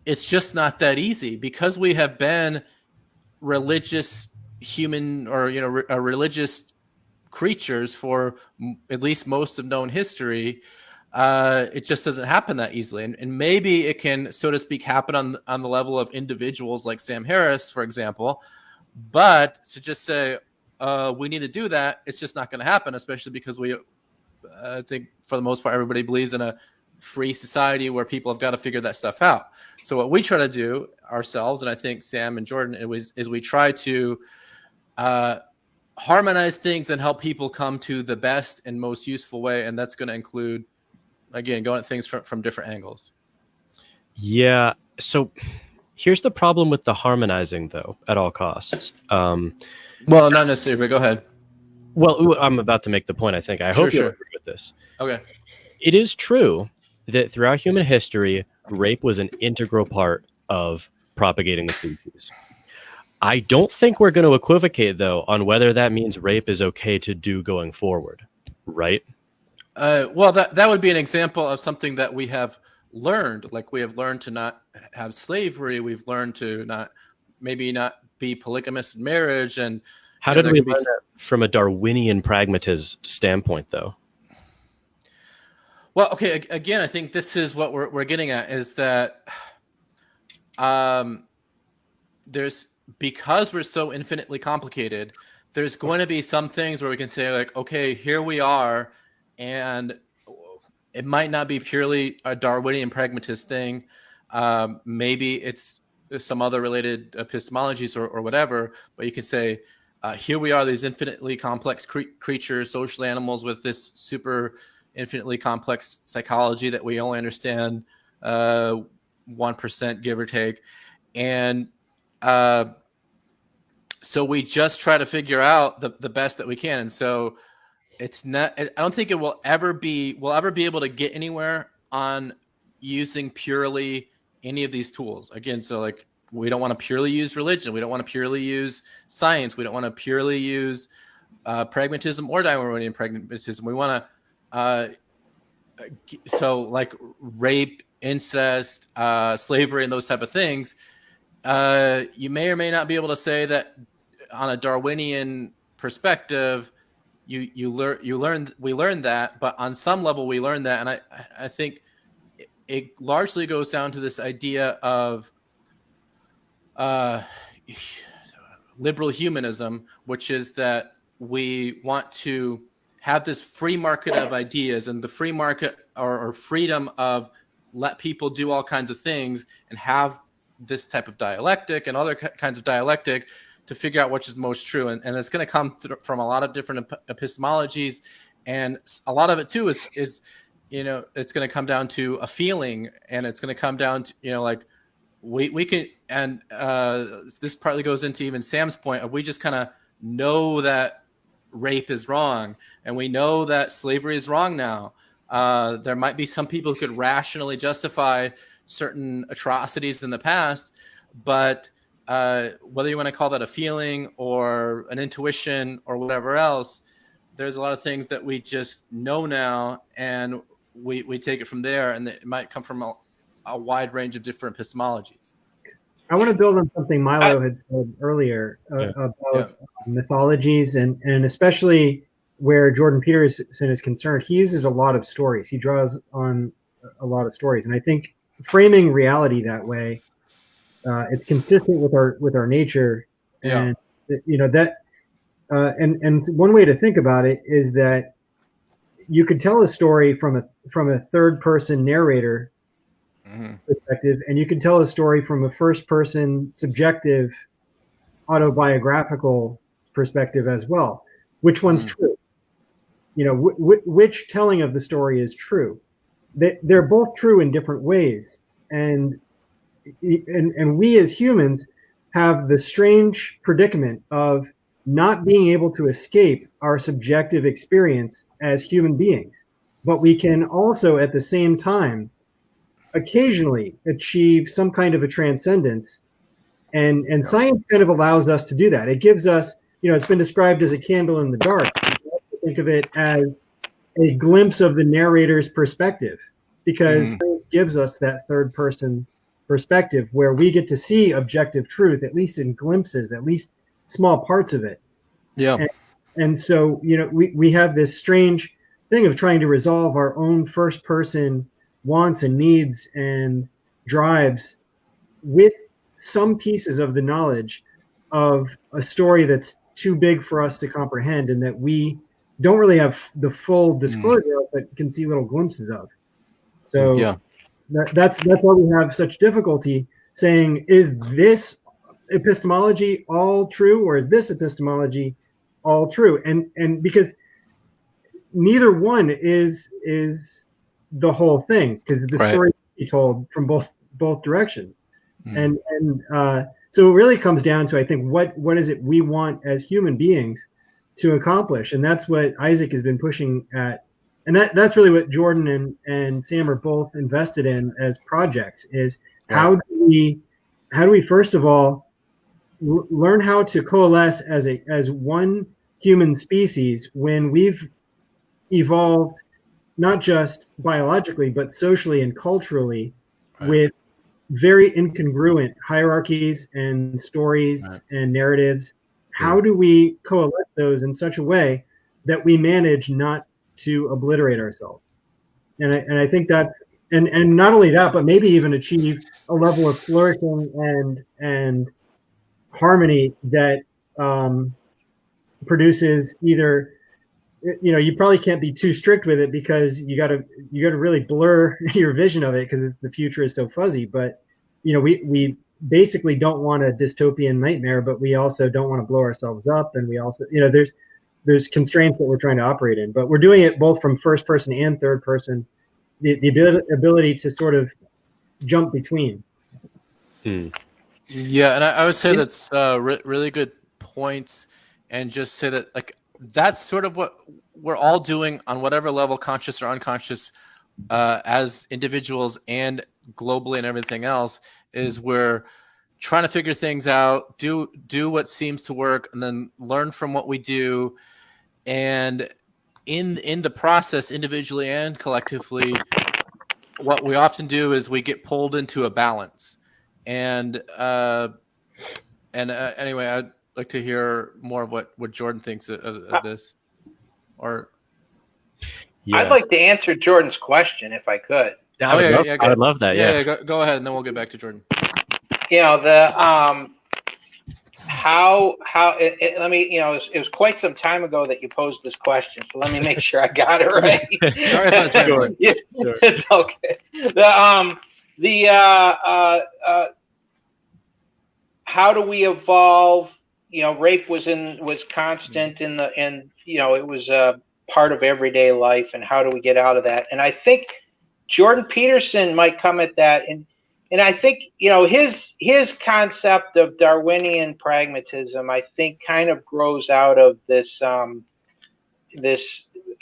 it's just not that easy, because we have been religious human, or religious creatures for at least most of known history. It just doesn't happen that easily, and maybe it can, so to speak, happen on the level of individuals like Sam Harris, for example. But to just say we need to do that, it's just not going to happen, especially because I think for the most part, everybody believes in a free society where people have got to figure that stuff out. So what we try to do ourselves, and I think Sam and Jordan, is we try to harmonize things and help people come to the best and most useful way, and that's going to include, again, going at things from different angles. Yeah. So here's the problem with the harmonizing, though, at all costs. Well, not necessarily, but go ahead. Well, I'm about to make the point, I think. I hope you agree with this. Okay. It is true that throughout human history, rape was an integral part of propagating the species. I don't think we're going to equivocate, though, on whether that means rape is okay to do going forward, right? Well, that would be an example of something that we have learned. Like, we have learned to not have slavery. We've learned to not be polygamous in marriage. And how did we learn that from a Darwinian pragmatist standpoint, though? Well, okay. Again, I think this is what we're getting at, is that because we're so infinitely complicated, there's going to be some things where we can say, like, okay, here we are, and it might not be purely a Darwinian pragmatist thing. Maybe it's some other related epistemologies or whatever, but you can say, here we are, these infinitely complex creatures, social animals with this super infinitely complex psychology that we only understand 1%, give or take. And so we just try to figure out the best that we can. And so it's not, I don't think we'll ever be able to get anywhere on using purely any of these tools. Again, so, like, we don't want to purely use religion. We don't want to purely use science. We don't want to purely use pragmatism or Darwinian pragmatism. We want to, so, like, rape, incest, slavery, and those type of things. You may or may not be able to say that on a Darwinian perspective, we learned that, but on some level we learned that, and I think it largely goes down to this idea of liberal humanism, which is that we want to have this free market of ideas, and the free market or freedom of let people do all kinds of things and have this type of dialectic and other kinds of dialectic to figure out which is most true. And it's going to come from a lot of different epistemologies. And a lot of it too is, it's going to come down to a feeling, and it's going to come down to, like, we can, and this partly goes into even Sam's point of, we just kind of know that rape is wrong, and we know that slavery is wrong now. There might be some people who could rationally justify certain atrocities in the past, but whether you want to call that a feeling or an intuition or whatever else, there's a lot of things that we just know now, and we take it from there, and it might come from a wide range of different epistemologies. I want to build on something Milo had said earlier about mythologies, and especially where Jordan Peterson is concerned. He uses a lot of stories. He draws on a lot of stories, and I think framing reality that way, it's consistent with our nature. And that, and one way to think about it is that you could tell a story from a third person narrator perspective, and you can tell a story from a first person subjective autobiographical perspective as well. Which one's true? Which telling of the story is true? They're both true in different ways, and we as humans have the strange predicament of not being able to escape our subjective experience as human beings, but we can also at the same time occasionally achieve some kind of a transcendence, and science kind of allows us to do that. It gives us, it's been described as a candle in the dark. Think of it as a glimpse of the narrator's perspective, because science gives us that third person perspective where we get to see objective truth, at least in glimpses, at least small parts of it. And so we have this strange thing of trying to resolve our own first person wants and needs and drives with some pieces of the knowledge of a story that's too big for us to comprehend, and that we don't really have the full disclosure of, but can see little glimpses of. So that's why we have such difficulty saying, is this epistemology all true, or is this epistemology all true? And because neither one is the whole thing, because the story can be told from both directions. And so it really comes down to, I think, what is it we want as human beings to accomplish? And that's what Isaac has been pushing at. And that's really what Jordan and Sam are both invested in as projects, is how do we first of all learn how to coalesce as one human species when we've evolved not just biologically but socially and culturally with very incongruent hierarchies and stories and narratives. How do we coalesce those in such a way that we manage not to obliterate ourselves? And I think that, and not only that, but maybe even achieve a level of flourishing and harmony that produces either, you probably can't be too strict with it, because you got to really blur your vision of it, because the future is so fuzzy. But we basically don't want a dystopian nightmare, but we also don't want to blow ourselves up, and we also there's constraints that we're trying to operate in, but we're doing it both from first person and third person, the ability to sort of jump between. Yeah, and I would say that's really good points, and just say that, like, that's sort of what we're all doing on whatever level, conscious or unconscious, as individuals and globally and everything else, is we're trying to figure things out, do what seems to work, and then learn from what we do. And in the process, individually and collectively, what we often do is we get pulled into a balance. And anyway, I'd like to hear more of what Jordan thinks of this. Or I'd like to answer Jordan's question if I could. I would love that. Yeah, go ahead, and then we'll get back to Jordan. Let me, it was quite some time ago that you posed this question, so let me make sure I got it right. Sorry about that. Sure. It's okay. How do we evolve? Rape was constant it was a part of everyday life, and how do we get out of that? And I think Jordan Peterson might come at that, and and I think, his concept of Darwinian pragmatism, I think, kind of grows out of this in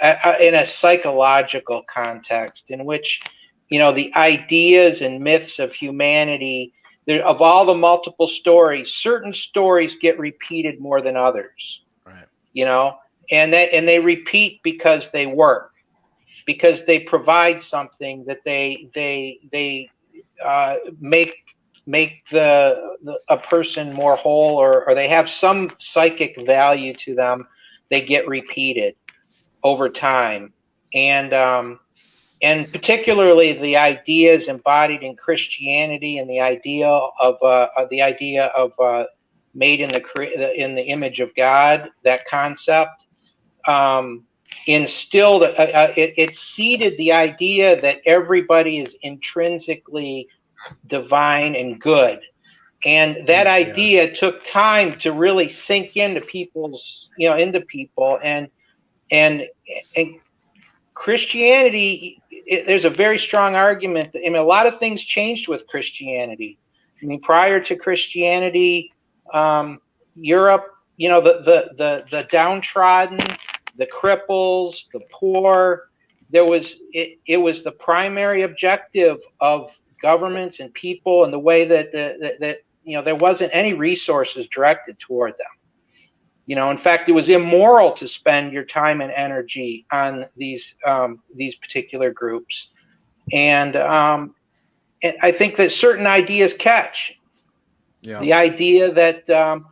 a psychological context in which, the ideas and myths of humanity, of all the multiple stories, certain stories get repeated more than others. Right. And they repeat because they work, because they provide something that they make a person more whole, or they have some psychic value to them. They get repeated over time, and particularly the ideas embodied in Christianity, and the idea of made in the image of God. That concept instilled it seeded the idea that everybody is intrinsically divine and good, and that idea took time to really sink into people, and Christianity, there's a very strong argument that, a lot of things changed with Christianity. Prior to Christianity, Europe, the downtrodden, the cripples, the poor, it was the primary objective of governments and people, and the way that there wasn't any resources directed toward them. In fact, it was immoral to spend your time and energy on these particular groups, and I think that certain ideas catch. Yeah. The idea that the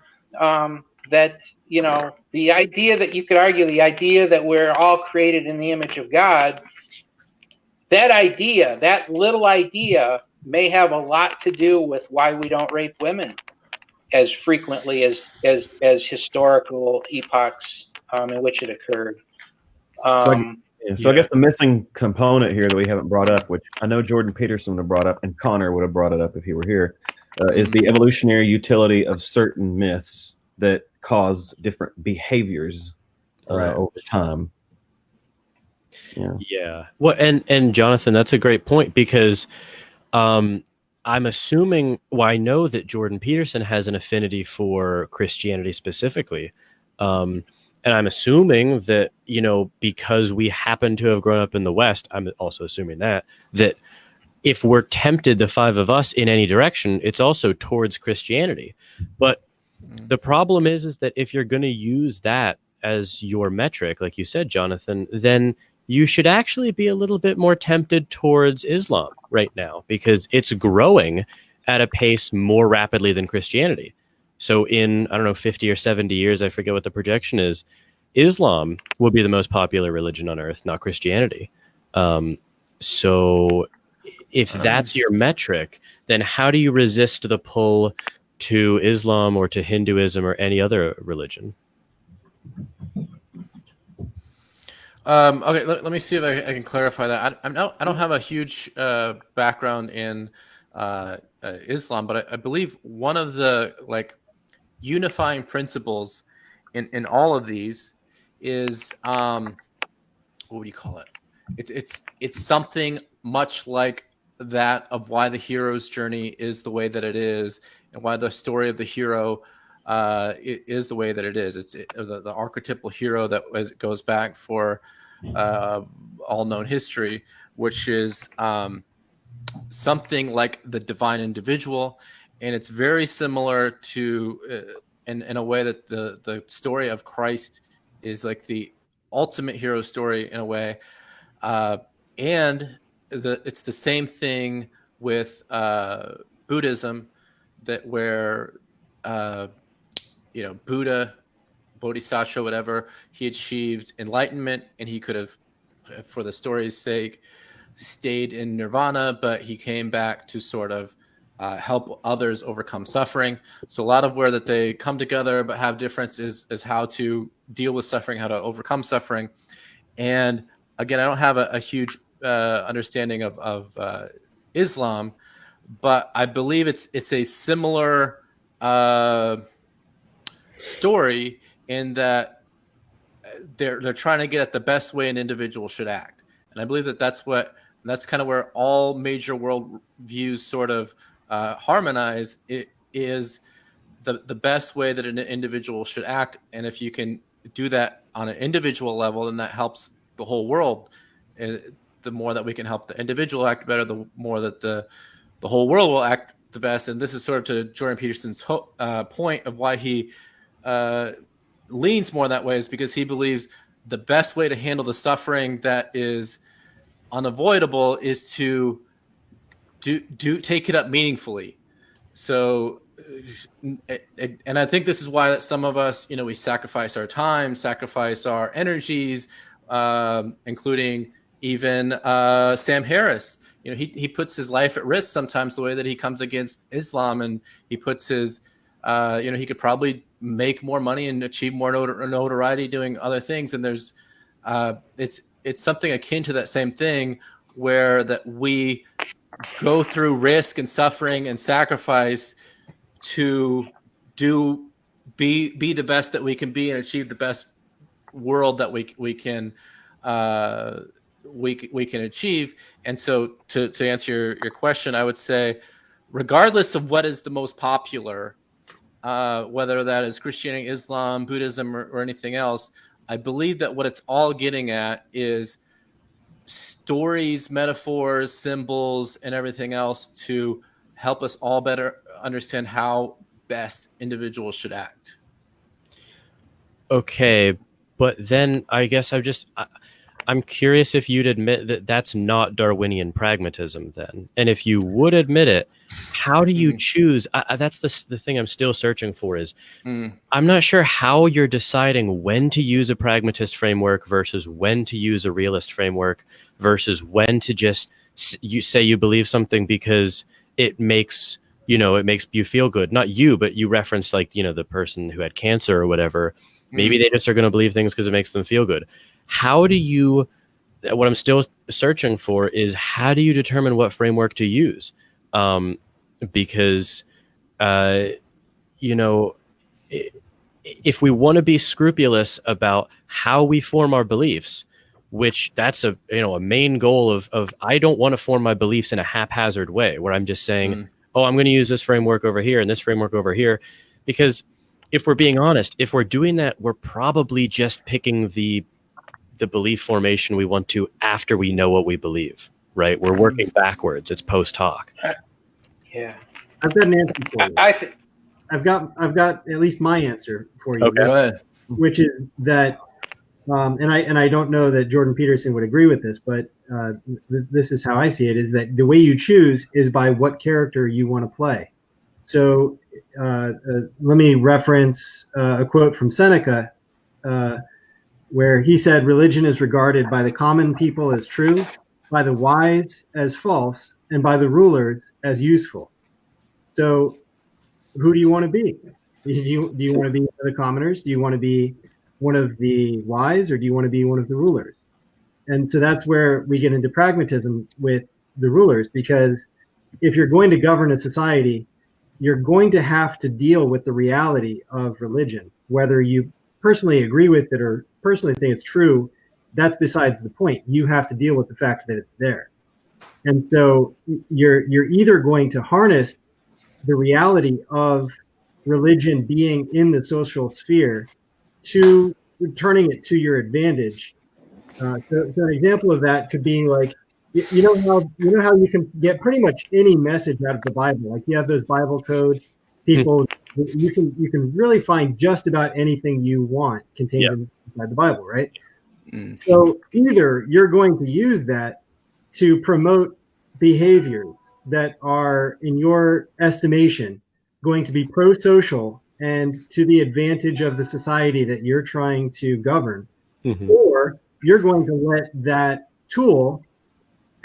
idea that you could argue, the idea that we're all created in the image of God. That little idea, may have a lot to do with why we don't rape women as frequently as historical epochs in which it occurred. So I guess the missing component here that we haven't brought up, which I know Jordan Peterson would have brought up, and Connor would have brought it up if he were here, is the evolutionary utility of certain myths that cause different behaviors over time. Yeah. Well, and Jonathan, that's a great point, because I'm assuming, I know that Jordan Peterson has an affinity for Christianity specifically. And I'm assuming that, because we happen to have grown up in the West, I'm also assuming that if we're tempted, the five of us, in any direction, it's also towards Christianity. But the problem is that if you're going to use that as your metric, like you said, Jonathan, then you should actually be a little bit more tempted towards Islam right now, because it's growing at a pace more rapidly than Christianity. So in, 50 or 70 years, I forget what the projection is, Islam will be the most popular religion on earth, not Christianity. So if that's your metric, then how do you resist the pull to Islam or to Hinduism or any other religion? Okay, let me see if I can clarify that. I don't have a huge background in Islam, but I believe one of the unifying principles in all of these is what would you call it? It's something much like that of why the hero's journey is the way that it is, and why the story of the hero is the way that it is. It's the archetypal hero that goes back for all known history, which is something like the divine individual, and it's very similar to in a way that the story of Christ is like the ultimate hero story in a way, and it's the same thing with Buddhism, that where Buddha, Bodhisattva, whatever, he achieved enlightenment, and he could have, for the story's sake, stayed in nirvana, but he came back to sort of help others overcome suffering. So a lot of where that they come together but have difference is how to deal with suffering, how to overcome suffering. And again, I don't have a huge understanding of Islam, but I believe it's a similar story, in that they're trying to get at the best way an individual should act. And I believe that that's what and that's kind of where all major world views sort of harmonize. It is the best way that an individual should act, and if you can do that on an individual level, then that helps the whole world. The more that we can help the individual act better, the more that the whole world will act the best. And this is sort of to Jordan Peterson's point of why he leans more that way, is because he believes the best way to handle the suffering that is unavoidable is to take it up meaningfully. So, and I think this is why that some of us, we sacrifice our time, sacrifice our energies, including even Sam Harris. He puts his life at risk sometimes, the way that he comes against Islam, and he puts his, he could probably make more money and achieve more notoriety doing other things. And there's, it's something akin to that same thing, where that we go through risk and suffering and sacrifice to be the best that we can be and achieve the best world that we can achieve. And so to answer your question, I would say, regardless of what is the most popular, whether that is Christianity, Islam, Buddhism, or anything else, I believe that what it's all getting at is stories, metaphors, symbols, and everything else to help us all better understand how best individuals should act. Okay, but then I guess I'm curious if you'd admit that that's not Darwinian pragmatism then. And if you would admit it, how do you choose? That's the thing I'm still searching for is I'm not sure how you're deciding when to use a pragmatist framework versus when to use a realist framework versus when to just you say you believe something because it makes you feel good. Not you, but you referenced the person who had cancer or whatever. Maybe they just are going to believe things because it makes them feel good. How do you, what I'm still searching for is how do you determine what framework to use? Because, if we want to be scrupulous about how we form our beliefs, which that's a main goal of I don't want to form my beliefs in a haphazard way where I'm just saying, oh, I'm going to use this framework over here and this framework over here. Because if we're being honest, if we're doing that, we're probably just picking the belief formation we want to after we know what we believe, right? We're working backwards. It's post hoc. Yeah. I've got an answer for you. I've got at least my answer for you. Okay. Go ahead. Which is that, and I don't know that Jordan Peterson would agree with this, but this is how I see it: is that the way you choose is by what character you want to play. So let me reference a quote from Seneca, where he said, "Religion is regarded by the common people as true, by the wise as false, and by the rulers as useful." So, who do you want to be? Do you want to be one of the commoners? Do you want to be one of the wise, or do you want to be one of the rulers? And so that's where we get into pragmatism with the rulers, because if you're going to govern a society, you're going to have to deal with the reality of religion, whether you personally agree with it or personally think it's true. That's besides the point. You have to deal with the fact that it's there. And so you're either going to harness the reality of religion being in the social sphere to turning it to your advantage. So an example of that could be like, you know how you can get pretty much any message out of the Bible. Like you have those Bible code people, you can really find just about anything you want contained inside the Bible, right? So either you're going to use that to promote behaviors that are, in your estimation, going to be pro-social and to the advantage of the society that you're trying to govern, or you're going to let that tool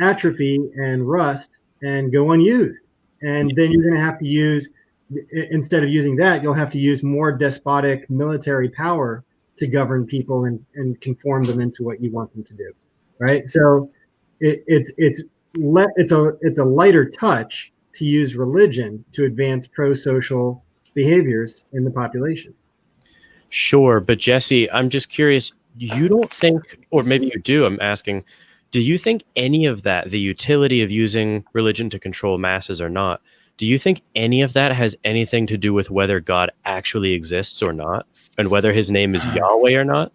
atrophy and rust and go unused. And then you're going to have to use, instead of using that, you'll have to use more despotic military power to govern people and conform them into what you want them to do, right? So it's a lighter touch to use religion to advance pro-social behaviors in the population. Sure, but Jesse, I'm just curious, you don't think, or maybe you do, I'm asking, do you think any of that, the utility of using religion to control masses or not, do you think any of that has anything to do with whether God actually exists or not, and whether his name is Yahweh or not?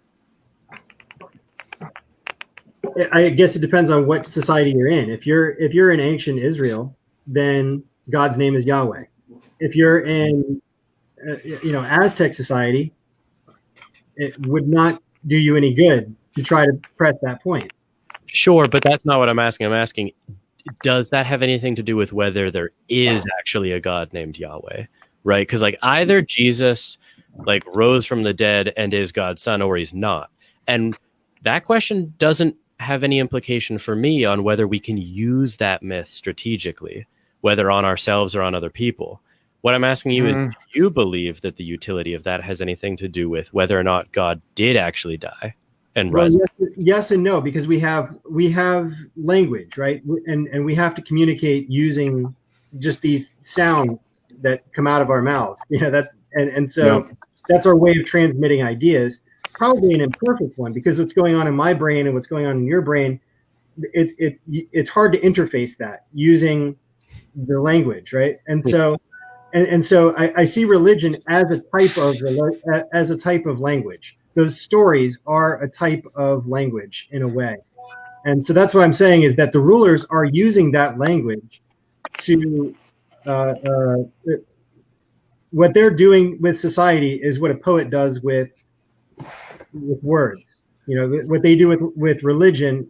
I guess it depends on what society you're in. If you're in ancient Israel, then God's name is Yahweh. If you're in Aztec society, it would not do you any good to try to press that point. Sure, but that's not what I'm asking. I'm asking, does that have anything to do with whether there is actually a God named Yahweh? Right? Because like either Jesus like rose from the dead and is God's son, or he's not. And that question doesn't have any implication for me on whether we can use that myth strategically, whether on ourselves or on other people. What I'm asking you is, do you believe that the utility of that has anything to do with whether or not God did actually die and rise? Yes and no, because we have language, right? And we have to communicate using just these sounds that come out of our mouths. So that's our way of transmitting ideas. Probably an imperfect one, because what's going on in my brain and what's going on in your brain, it's hard to interface that using the language, right? And so I see religion as a type of language. Those stories are a type of language in a way, and so that's what I'm saying is that the rulers are using that language to what they're doing with society is what a poet does with words. What they do with religion,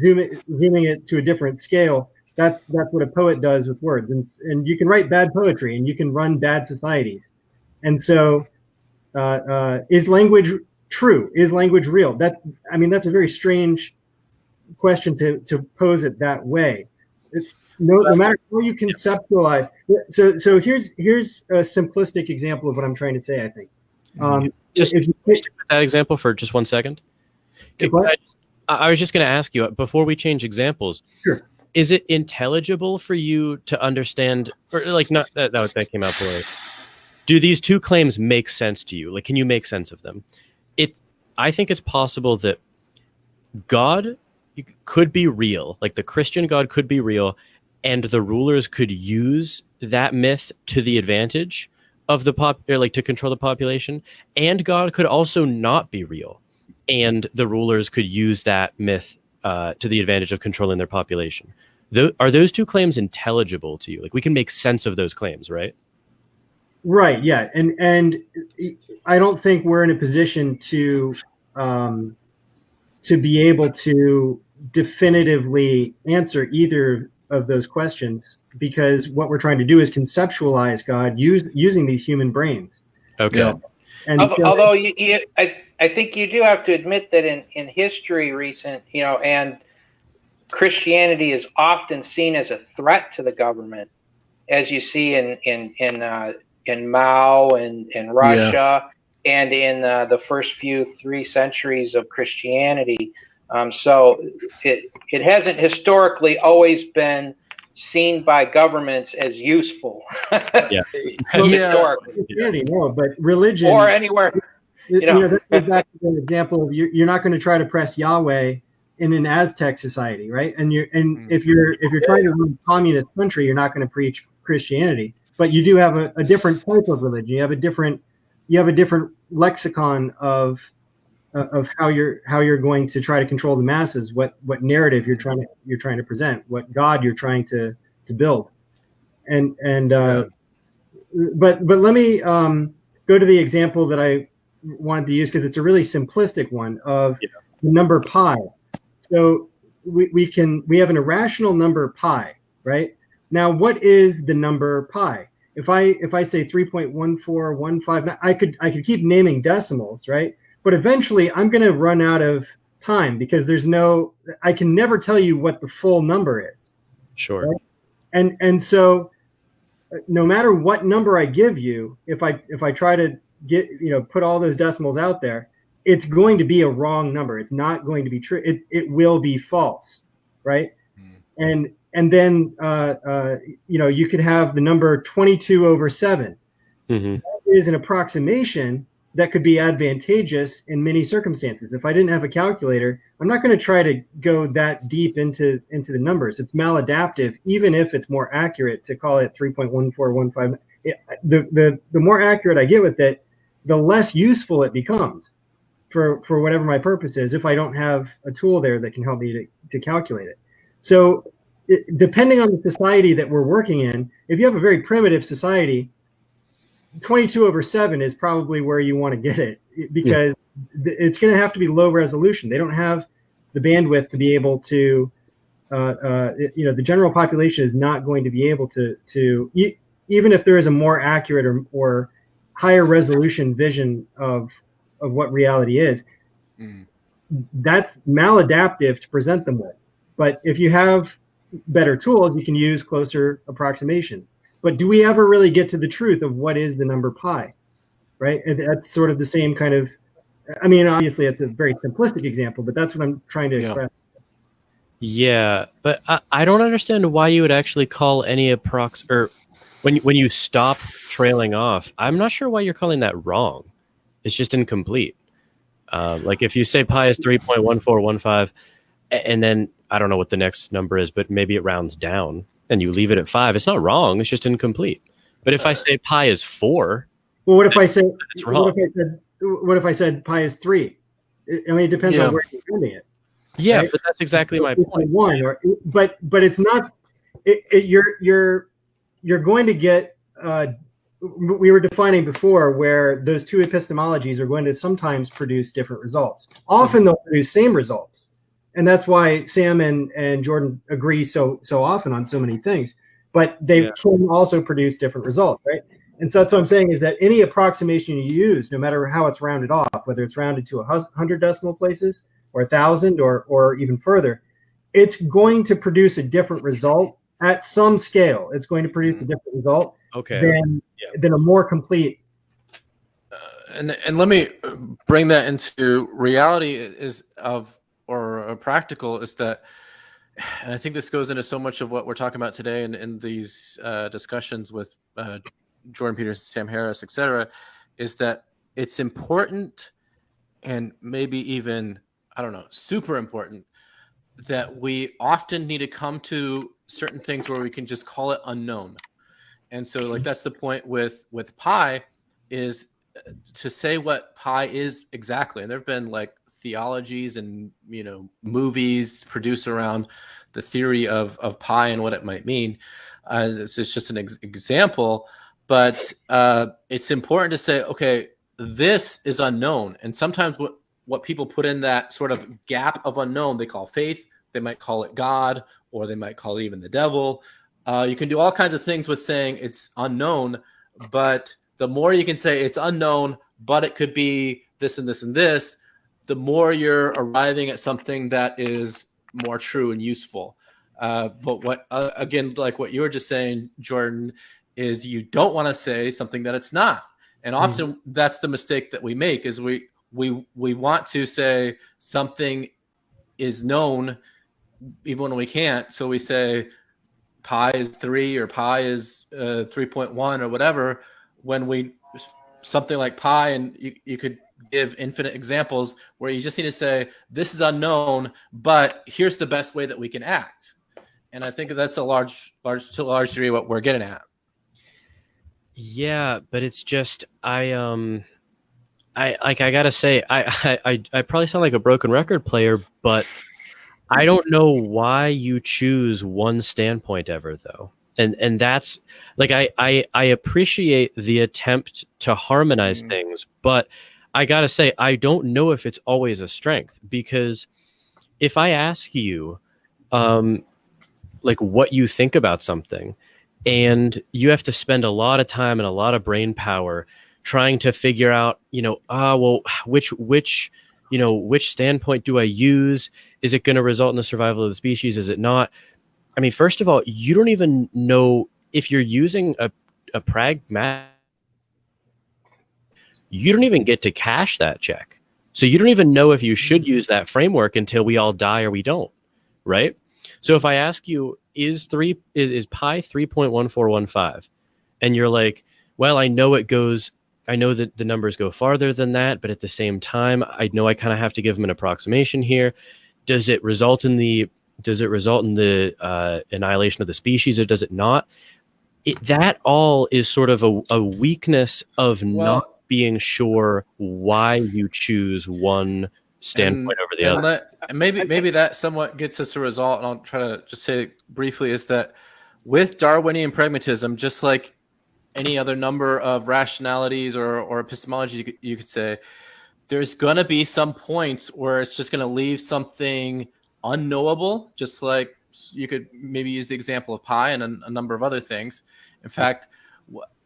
zooming it to a different scale. That's what a poet does with words, and you can write bad poetry and you can run bad societies. And so, is language true? Is language real? That's a very strange question to pose it that way. No matter how you conceptualize. So here's a simplistic example of what I'm trying to say. I think. Just stick with that example for just 1 second. I was just going to ask you before we change examples. Sure. Is it intelligible for you to understand, or like not that came out poorly? Do these two claims make sense to you? Like, can you make sense of them? I think it's possible that God could be real, like the Christian God could be real, and the rulers could use that myth to the advantage of to control the population, and God could also not be real, and the rulers could use that myth to the advantage of controlling their population. Are those two claims intelligible to you? Like, we can make sense of those claims, right? Right. Yeah. And I don't think we're in a position to be able to definitively answer either of those questions, because what we're trying to do is conceptualize God using these human brains. Okay. Yeah. And although I think you do have to admit that in history recent, and Christianity is often seen as a threat to the government, as you see in Mao and in Russia, and in the first few 3 centuries of Christianity. So it hasn't historically always been seen by governments as useful. Yeah. Christianity, no, but religion or anywhere. That goes back to the example of you're not going to try to press Yahweh in an Aztec society, right? And if you're trying to run a communist country, you're not going to preach Christianity, but you do have a different type of religion. You have a different lexicon of how you're going to try to control the masses, what narrative you're trying to present, what God you're trying to build, but let me go to the example that I wanted to use, because it's a really simplistic one of the number pi. So we have an irrational number pi, right? Now, what is the number pi? If I say 3.1415, I could keep naming decimals, right? But eventually I'm going to run out of time, because I can never tell you what the full number is. Sure. Right? And so no matter what number I give you, if I try to put all those decimals out there, it's going to be a wrong number. It's not going to be true. It will be false, right? And then you could have the number 22/7. Mm-hmm. That is an approximation that could be advantageous in many circumstances. If I didn't have a calculator, I'm not going to try to go that deep into the numbers. It's maladaptive, even if it's more accurate to call it 3.1415. The more accurate I get with it, the less useful it becomes for whatever my purpose is if I don't have a tool there that can help me to calculate it. So depending on the society that we're working in, if you have a very primitive society, 22/7 is probably where you want to get it, because it's going to have to be low resolution. They don't have the bandwidth to be able to, the general population is not going to be able to even if there is a more accurate or higher resolution vision of what reality is, that's maladaptive to present them with. But if you have better tools, you can use closer approximations. But do we ever really get to the truth of what is the number pi, right? And that's sort of the same kind of, I mean, obviously it's a very simplistic example, but that's what I'm trying to express. Yeah, but I don't understand why you would actually call any or when you stop trailing off, I'm not sure why you're calling that wrong. It's just incomplete. Like if you say pi is 3.1415, and then I don't know what the next number is, but maybe it rounds down and you leave it at 5, it's not wrong. It's just incomplete. But if I say pi is 4, well, what if I say it's wrong? What if I said pi is 3? I mean, it depends on where you're sending it. Yeah, right? but that's exactly my point. But it's not. You're going to get. We were defining before where those two epistemologies are going to sometimes produce different results. Often they'll produce same results. And that's why Sam and Jordan agree so often on so many things, but they can also produce different results, right? And so that's what I'm saying is that any approximation you use, no matter how it's rounded off, whether it's rounded to 100 decimal places or 1,000 or even further, it's going to produce a different result at some scale. It's going to produce a different result than a more complete. And let me bring that into reality or practical is that, and I think this goes into so much of what we're talking about today in these discussions with Jordan Peterson, Sam Harris, et cetera, is that it's important and maybe even, I don't know, super important that we often need to come to certain things where we can just call it unknown. And so like that's the point with pi is to say what pi is exactly. And there have been like theologies and movies produced around the theory of pi and what it might mean. It's just an example, but it's important to say, okay, this is unknown. And sometimes what people put in that sort of gap of unknown, they call faith. They might call it God, or they might call it even the devil. You can do all kinds of things with saying it's unknown, but the more you can say it's unknown, but it could be this and this and this, the more you're arriving at something that is more true and useful. But what, again, like what you were just saying, Jordan, is you don't want to say something that it's not. And often that's the mistake that we make is we want to say something is known even when we can't. So we say pi is 3 or pi is 3.1 or whatever, when something like pi, and you could give infinite examples where you just need to say this is unknown, but here's the best way that we can act. And I think that's a large degree what we're getting at. Yeah, but it's just I gotta say I probably sound like a broken record player, but I don't know why you choose one standpoint ever though. And that's like I appreciate the attempt to harmonize things, but I gotta say I don't know if it's always a strength, because if I ask you like what you think about something, and you have to spend a lot of time and a lot of brain power trying to figure out, which standpoint do I use? Is it going to result in the survival of the species? Is it not? I mean, first of all, you don't even know if you're using a pragmatic. You don't even get to cash that check. So you don't even know if you should use that framework until we all die or we don't, right? So if I ask you, is pi 3.1415? And you're like, well, I know it goes I know that the numbers go farther than that, but at the same time, I know I kind of have to give them an approximation here. Does it result in the annihilation of the species, or does it not? That all is sort of a weakness of not being sure why you choose one standpoint over the other. And maybe that somewhat gets us a result, and I'll try to just say briefly, is that with Darwinian pragmatism, just like any other number of rationalities or epistemology, you could say, there's going to be some points where it's just going to leave something unknowable, just like you could maybe use the example of pi and a number of other things. In fact,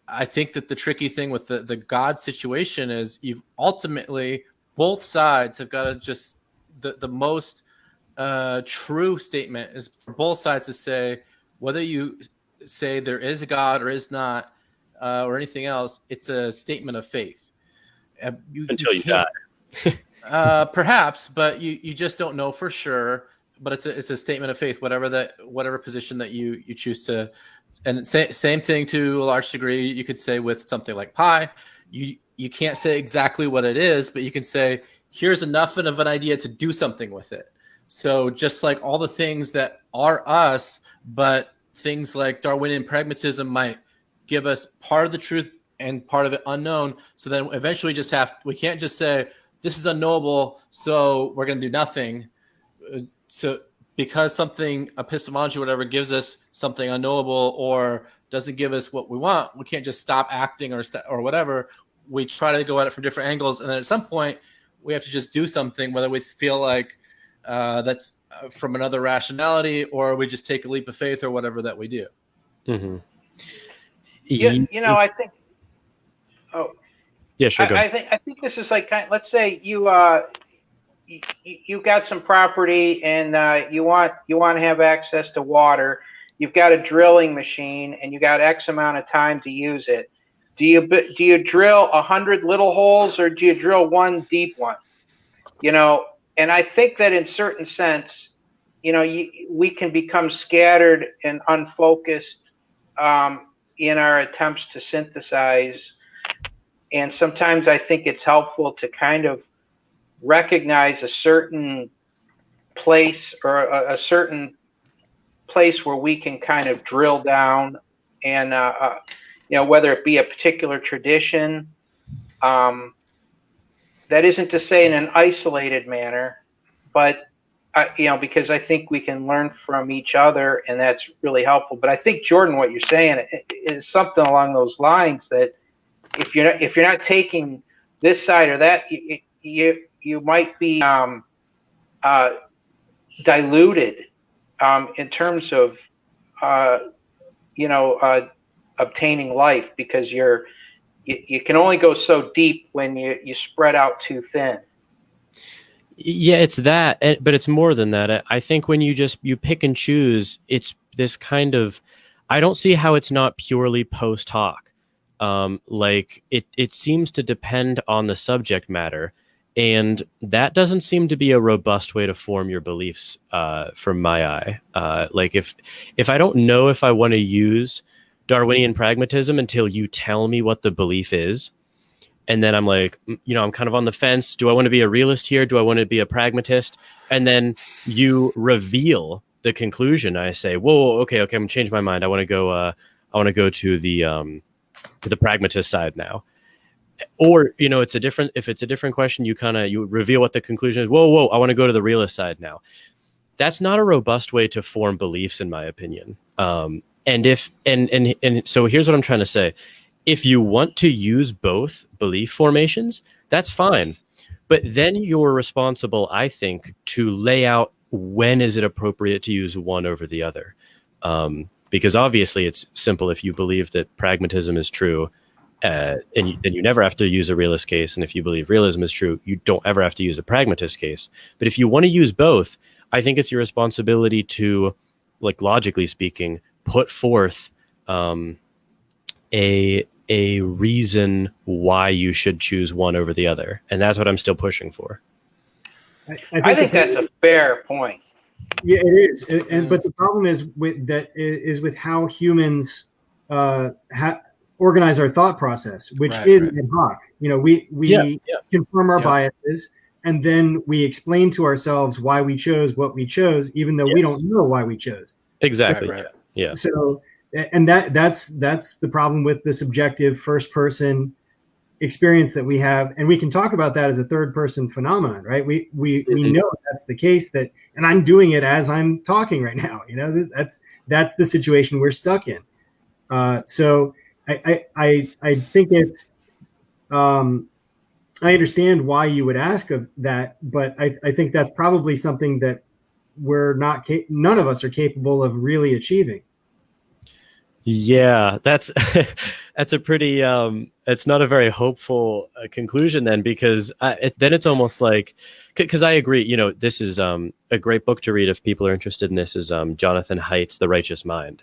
I think that the tricky thing with the God situation is you've ultimately, both sides have got to just, the most true statement is for both sides to say, whether you say there is a God or is not, or anything else, it's a statement of faith. Until you die. Perhaps, but you just don't know for sure. But it's a statement of faith, whatever position that you choose to. And same thing to a large degree, you could say with something like pi. You can't say exactly what it is, but you can say, here's enough of an idea to do something with it. So just like all the things that are us, but things like Darwinian pragmatism might give us part of the truth and part of it unknown. So then eventually we can't just say, this is unknowable, so we're going to do nothing. So because something, epistemology, whatever, gives us something unknowable or doesn't give us what we want, we can't just stop acting or whatever. We try to go at it from different angles. And then at some point, we have to just do something, whether we feel like that's from another rationality or we just take a leap of faith or whatever that we do. Mm-hmm. Yeah, I think. Oh, yeah, sure. Go. I think this is like, let's say you got some property and you want to have access to water. You've got a drilling machine and you got X amount of time to use it. Do you drill 100 little holes or do you drill one deep one? And I think that in certain sense, we can become scattered and unfocused in our attempts to synthesize. And sometimes I think it's helpful to kind of recognize a certain place or a certain place where we can kind of drill down and, whether it be a particular tradition, that isn't to say in an isolated manner, but because I think we can learn from each other, and that's really helpful. But I think, Jordan, what you're saying is something along those lines, that if you're not taking this side or that, you might be diluted in terms of obtaining life, because you can only go so deep when you spread out too thin. Yeah, it's that, but it's more than that. I think when you pick and choose, it's this kind of, I don't see how it's not purely post hoc. Like it seems to depend on the subject matter, and that doesn't seem to be a robust way to form your beliefs, from my eye. Like if I don't know if I want to use Darwinian pragmatism until you tell me what the belief is, and then I'm like, I'm kind of on the fence. Do I want to be a realist here? Do I want to be a pragmatist? And then you reveal the conclusion. I say, whoa, okay, I'm gonna change my mind. I want to go to the pragmatist side now. Or if it's a different question, you reveal what the conclusion is. Whoa, I want to go to the realist side now. That's not a robust way to form beliefs, in my opinion. And so here's what I'm trying to say. If you want to use both belief formations, that's fine. But then you're responsible, I think, to lay out when is it appropriate to use one over the other. Because obviously it's simple. If you believe that pragmatism is true, then you never have to use a realist case. And if you believe realism is true, you don't ever have to use a pragmatist case. But if you want to use both, I think it's your responsibility to, like, logically speaking, put forth a reason why you should choose one over the other. And that's what I'm still pushing for. I think that's a fair point. Yeah, it is. But the problem is with how humans or organize our thought process, which Right, is right. ad hoc. We confirm our biases, and then we explain to ourselves why we chose what we chose, even though we don't know why we chose. Exactly. Right. Yeah. So, and that's the problem with the subjective first person experience that we have, and we can talk about that as a third person phenomenon, right? We know that's the case, that, and I'm doing it as I'm talking right now. That's the situation we're stuck in. So I think it's I understand why you would ask of that, but I think that's probably something that none of us are capable of really achieving. Yeah, that's that's a pretty it's not a very hopeful conclusion then, because then it's almost like, because I agree, this is a great book to read if people are interested in this, is Jonathan Haidt's The Righteous Mind,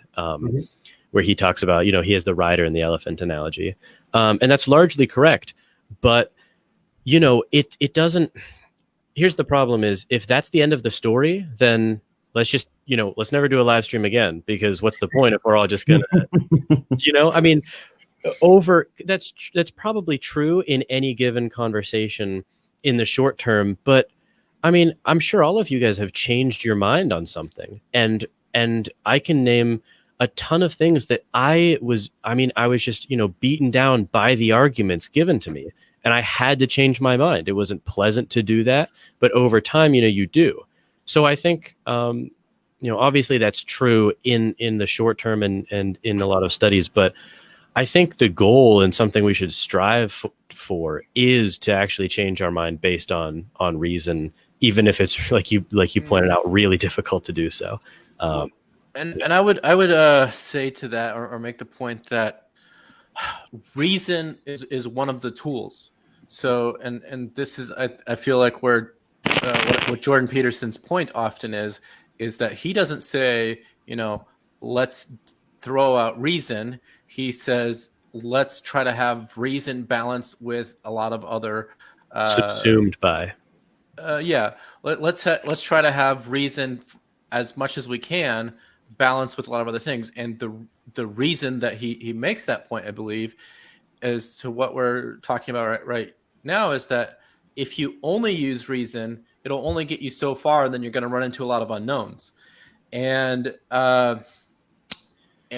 where he talks about, he has the rider and the elephant analogy, and that's largely correct, but it doesn't. Here's the problem: is if that's the end of the story, then let's just let's never do a live stream again, because what's the point if we're all just gonna I mean, that's probably true in any given conversation in the short term, but I mean, I'm sure all of you guys have changed your mind on something, and I can name a ton of things that I was just beaten down by the arguments given to me, and I had to change my mind. It wasn't pleasant to do that, but over time, you do. So I think, obviously that's true in the short term and in a lot of studies, but I think the goal and something we should strive for is to actually change our mind based on reason, even if it's like you pointed out, really difficult to do so. And I would say to that, or make the point that reason is one of the tools. So and this is I feel like where what Jordan Peterson's point often is that he doesn't say, let's throw out reason. He says, let's try to have reason balanced with a lot of other subsumed by. Let's try to have reason as much as we can balanced with a lot of other things. And the reason that he makes that point, I believe, as to what we're talking about right now, is that if you only use reason, it'll only get you so far, and then you're going to run into a lot of unknowns. And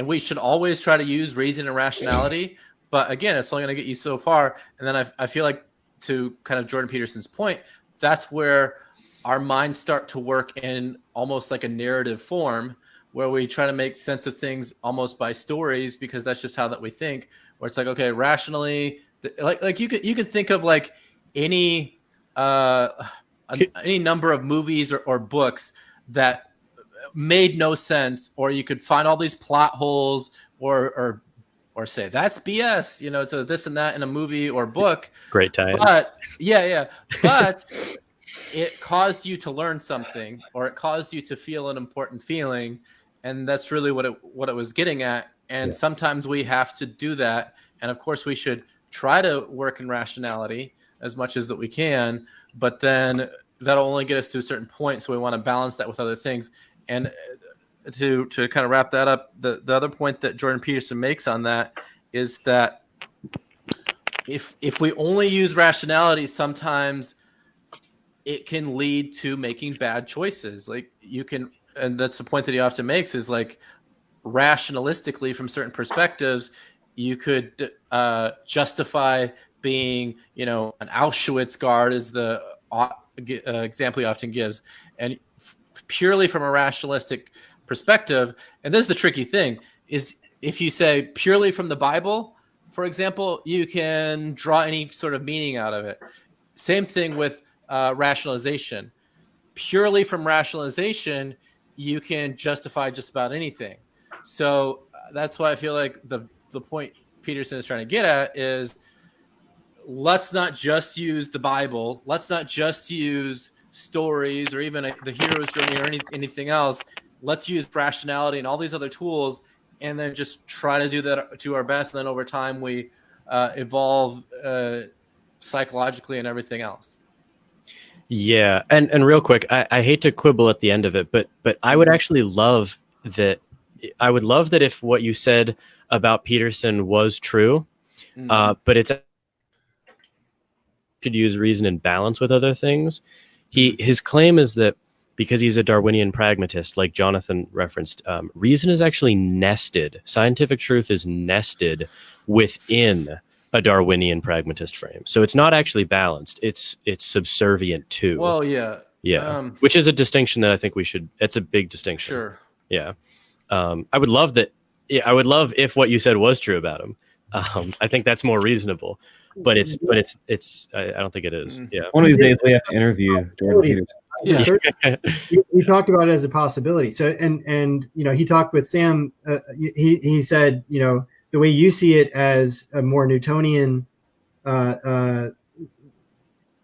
we should always try to use reason and rationality. But again, it's only going to get you so far. And then I feel like, to kind of Jordan Peterson's point, that's where our minds start to work in almost like a narrative form, where we try to make sense of things almost by stories, because that's just how that we think. Where it's like, okay, rationally, like you could think of like any number of movies or books that made no sense, or you could find all these plot holes, or say that's BS, to this and that in a movie or book. Great time. But but it caused you to learn something, or it caused you to feel an important feeling, and that's really what it was getting at. And sometimes we have to do that, and of course we should try to work in rationality as much as that we can, but then that'll only get us to a certain point, so we want to balance that with other things. And to kind of wrap that up, the other point that Jordan Peterson makes on that is that if we only use rationality, sometimes it can lead to making bad choices. Like you can, and that's the point that he often makes, is like rationalistically, from certain perspectives, you could justify being, an Auschwitz guard, is the example he often gives, and purely from a rationalistic perspective. And this is the tricky thing, is if you say purely from the Bible, for example, you can draw any sort of meaning out of it. Same thing with rationalization. Purely from rationalization, you can justify just about anything. So that's why I feel like the point Peterson is trying to get at is, let's not just use the Bible. Let's not just use stories or even the hero's journey or anything else. Let's use rationality and all these other tools, and then just try to do that to our best. And then over time, we evolve psychologically and everything else. Yeah, and real quick, I hate to quibble at the end of it, but I would actually love that. I would love that if what you said about Peterson was true, but it's could use reason and balance with other things. His claim is that because he's a Darwinian pragmatist, like Jonathan referenced, reason is actually nested. Scientific truth is nested within a Darwinian pragmatist frame. So it's not actually balanced. It's subservient to. Well, yeah. Yeah. Which is a distinction that I think it's a big distinction. Sure. Yeah. I would love that. Yeah, I would love if what you said was true about him. I think that's more reasonable, but it's I don't think it is. Yeah. One of these days we have to interview Jordan Peterson. Yeah, we talked about it as a possibility. So, and he talked with Sam. He said, the way you see it as a more Newtonian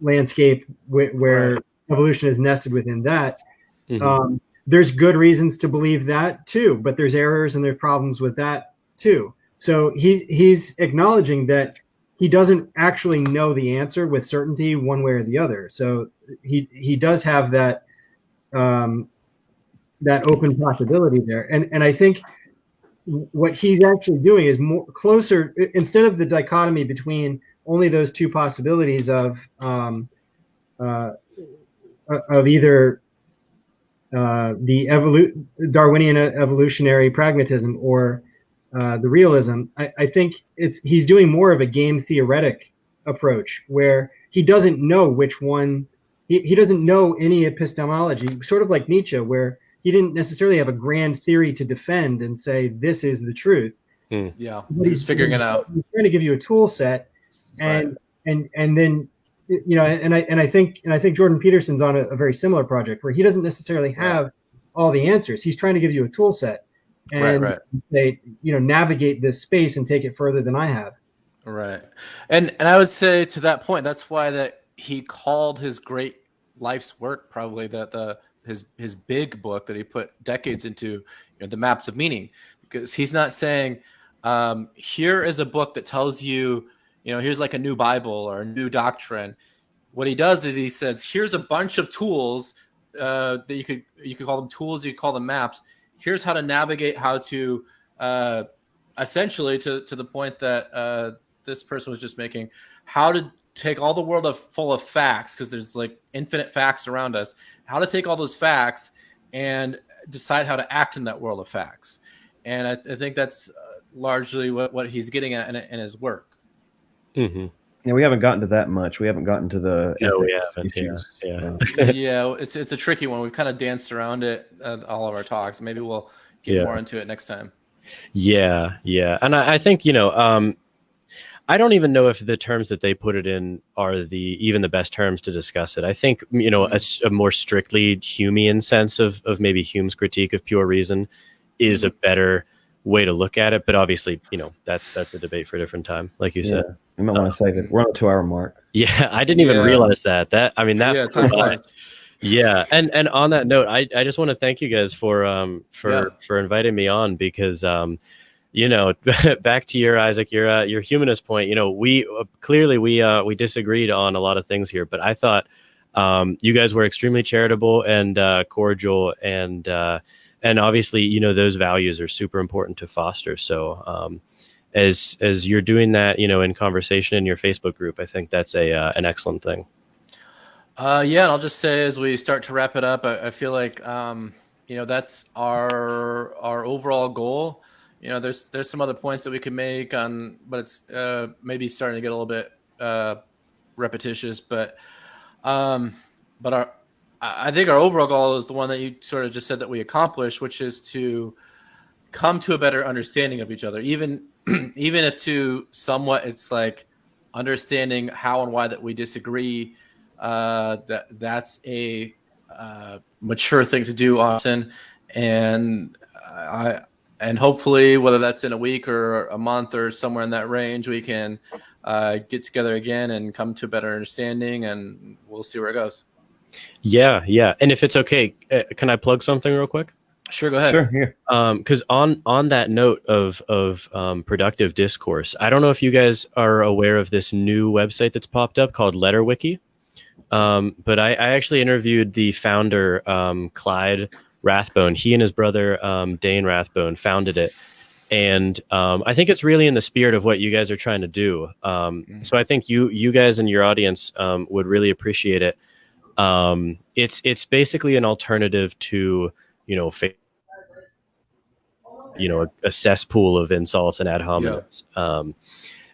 landscape where evolution is nested within that. There's good reasons to believe that too, but there's errors and there's problems with that too. So he's acknowledging that he doesn't actually know the answer with certainty one way or the other. So he does have that that open possibility there. And I think what he's actually doing is more closer, instead of the dichotomy between only those two possibilities of either the Darwinian evolutionary pragmatism or the realism. I think he's doing more of a game theoretic approach where he doesn't know which one. He doesn't know any epistemology, sort of like Nietzsche, where he didn't necessarily have a grand theory to defend and say this is the truth. Yeah, he's figuring it out. He's trying to give you a tool set, and then and I think Jordan Peterson's on a very similar project where he doesn't necessarily have all the answers. He's trying to give you a tool set and they navigate this space and take it further than I have. Right, and I would say to that point, that's why that he called his great life's work probably his big book that he put decades into, the Maps of Meaning, because he's not saying here is a book that tells you, here's like a new Bible or a new doctrine. What he does is he says, here's a bunch of tools that you could call them tools, you could call them maps. Here's how to navigate, how to essentially to the point that this person was just making, how to take all the world full of facts, because there's like infinite facts around us, how to take all those facts and decide how to act in that world of facts. And I think that's largely what he's getting at in his work. Yeah, we haven't gotten to that much. We haven't gotten to the issues. Yeah, it's a tricky one. We've kind of danced around it all of our talks. Maybe we'll get more into it next time. Yeah. And I think, I don't even know if the terms that they put it in are even the best terms to discuss it. I think, a more strictly Humean sense of maybe Hume's critique of pure reason is a better way to look at it. But obviously, that's a debate for a different time, like you said. We might want to save it. We're on the 2-hour mark. Yeah, I didn't even realize that. Yeah, and on that note, I just want to thank you guys for inviting me on, because back to your humanist point, we clearly disagreed on a lot of things here, but I thought you guys were extremely charitable and cordial, and obviously those values are super important to foster. So as you're doing that, in conversation in your Facebook group, I think that's an excellent thing. And I'll just say, as we start to wrap it up, I feel like that's our overall goal. There's some other points that we could make on, but it's maybe starting to get a little bit repetitious. But I think our overall goal is the one that you sort of just said that we accomplished, which is to come to a better understanding of each other, even if to somewhat it's like understanding how and why that we disagree. That's a mature thing to do often, and hopefully, whether that's in a week or a month or somewhere in that range, we can get together again and come to a better understanding, and we'll see where it goes. Yeah. And if it's okay, can I plug something real quick? Sure, go ahead. Sure, yeah. Because on that note of productive discourse, I don't know if you guys are aware of this new website that's popped up called LetterWiki. But I actually interviewed the founder, Clyde Rathbone. He and his brother, Dane Rathbone, founded it. And I think it's really in the spirit of what you guys are trying to do. So I think you guys and your audience would really appreciate it. It's basically an alternative to, a cesspool of insults and ad hominems.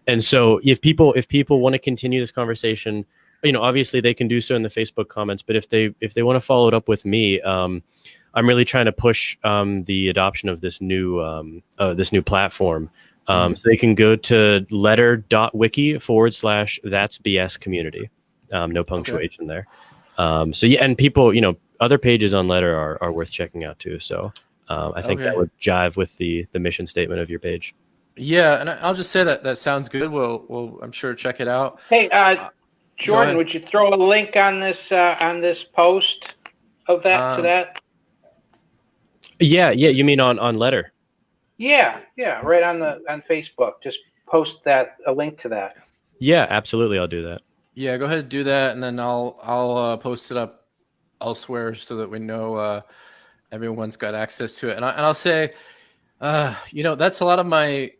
And so if people want to continue this conversation, obviously they can do so in the Facebook comments. But if they want to follow it up with me, I'm really trying to push the adoption of this new platform. So they can go to letter.wiki/that's BS community. No punctuation there. So yeah, and people, other pages on Letter are worth checking out too. So I think that would jive with the mission statement of your page. Yeah, and I'll just say that sounds good. We'll I'm sure check it out. Hey, Jordan, would you throw a link on this post of that to that? Yeah. You mean on Letter? Yeah, right on Facebook. Just post a link to that. Yeah, absolutely. I'll do that. Yeah, go ahead and do that, and then I'll post it up elsewhere so that we know everyone's got access to it. And I'll say, that's a lot of my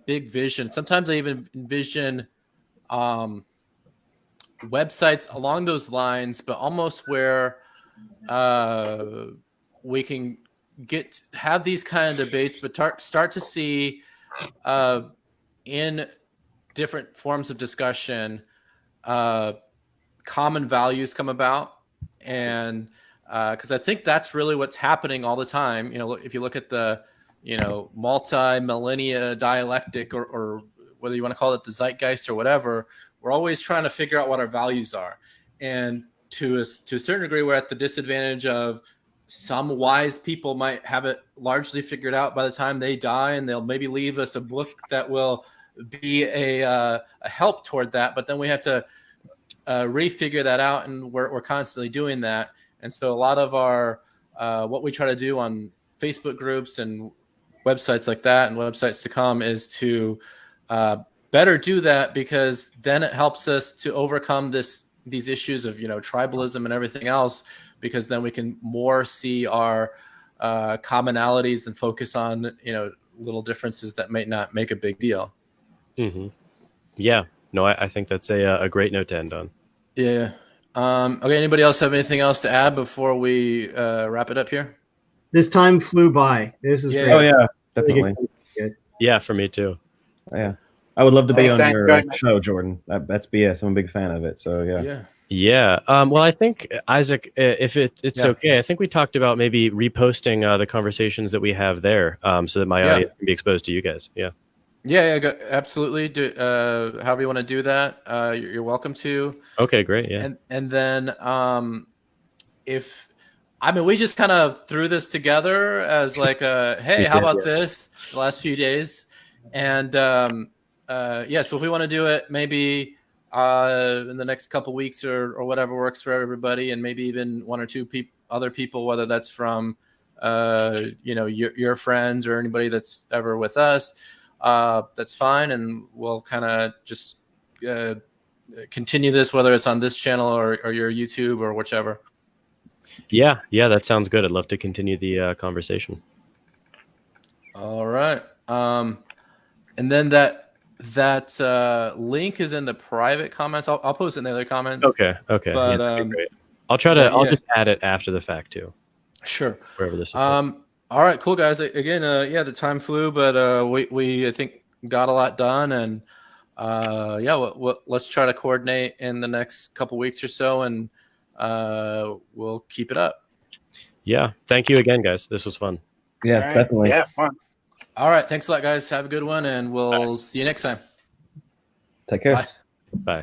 big vision. Sometimes I even envision websites along those lines, but almost where we can have these kind of debates, but start to see in different forms of discussion common values come about. And because I think that's really what's happening all the time. If you look at the multi-millennia dialectic, or whether you want to call it the zeitgeist or whatever, we're always trying to figure out what our values are. And to a certain degree, we're at the disadvantage of some wise people might have it largely figured out by the time they die, and they'll maybe leave us a book that will be a help toward that. But then we have to refigure that out, and we're constantly doing that. And so a lot of our what we try to do on Facebook groups and websites like that, and websites to come, is to better do that, because then it helps us to overcome these issues of tribalism and everything else, because then we can more see our commonalities and focus on little differences that might not make a big deal. Mm-hmm. Yeah, no, I think that's a great note to end on. Yeah. Okay. Anybody else have anything else to add before we wrap it up here? This time flew by. This is great. Oh yeah, definitely. Yeah, for me too. Yeah, I would love to be on your show, Jordan. That's BS. I'm a big fan of it. So yeah. Yeah. Well, I think, Isaac, if it's okay, I think we talked about maybe reposting the conversations that we have there, so that my audience can be exposed to you guys. Yeah. Yeah, absolutely. Do however you want to do that. You're welcome to. Okay, great. Yeah. And then we just kind of threw this together as like hey, how about this the last few days? And so if we want to do it, maybe in the next couple weeks or whatever works for everybody, and maybe even one or two other people, whether that's from your friends or anybody that's ever with us, that's fine, and we'll kind of just continue this, whether it's on this channel or your YouTube or whichever. Yeah, that sounds good. I'd love to continue the conversation. All right. And then that link is in the private comments. I'll post it in the other comments. Okay. But great. I'll just add it after the fact too. Sure. Wherever this is. All right, cool guys. Again, the time flew, but we I think got a lot done, and let's try to coordinate in the next couple weeks or so, and we'll keep it up. Yeah. Thank you again, guys. This was fun. Yeah, right. Definitely. Yeah, fun. All right. Thanks a lot, guys. Have a good one, and we'll see you next time. Take care. Bye. Bye.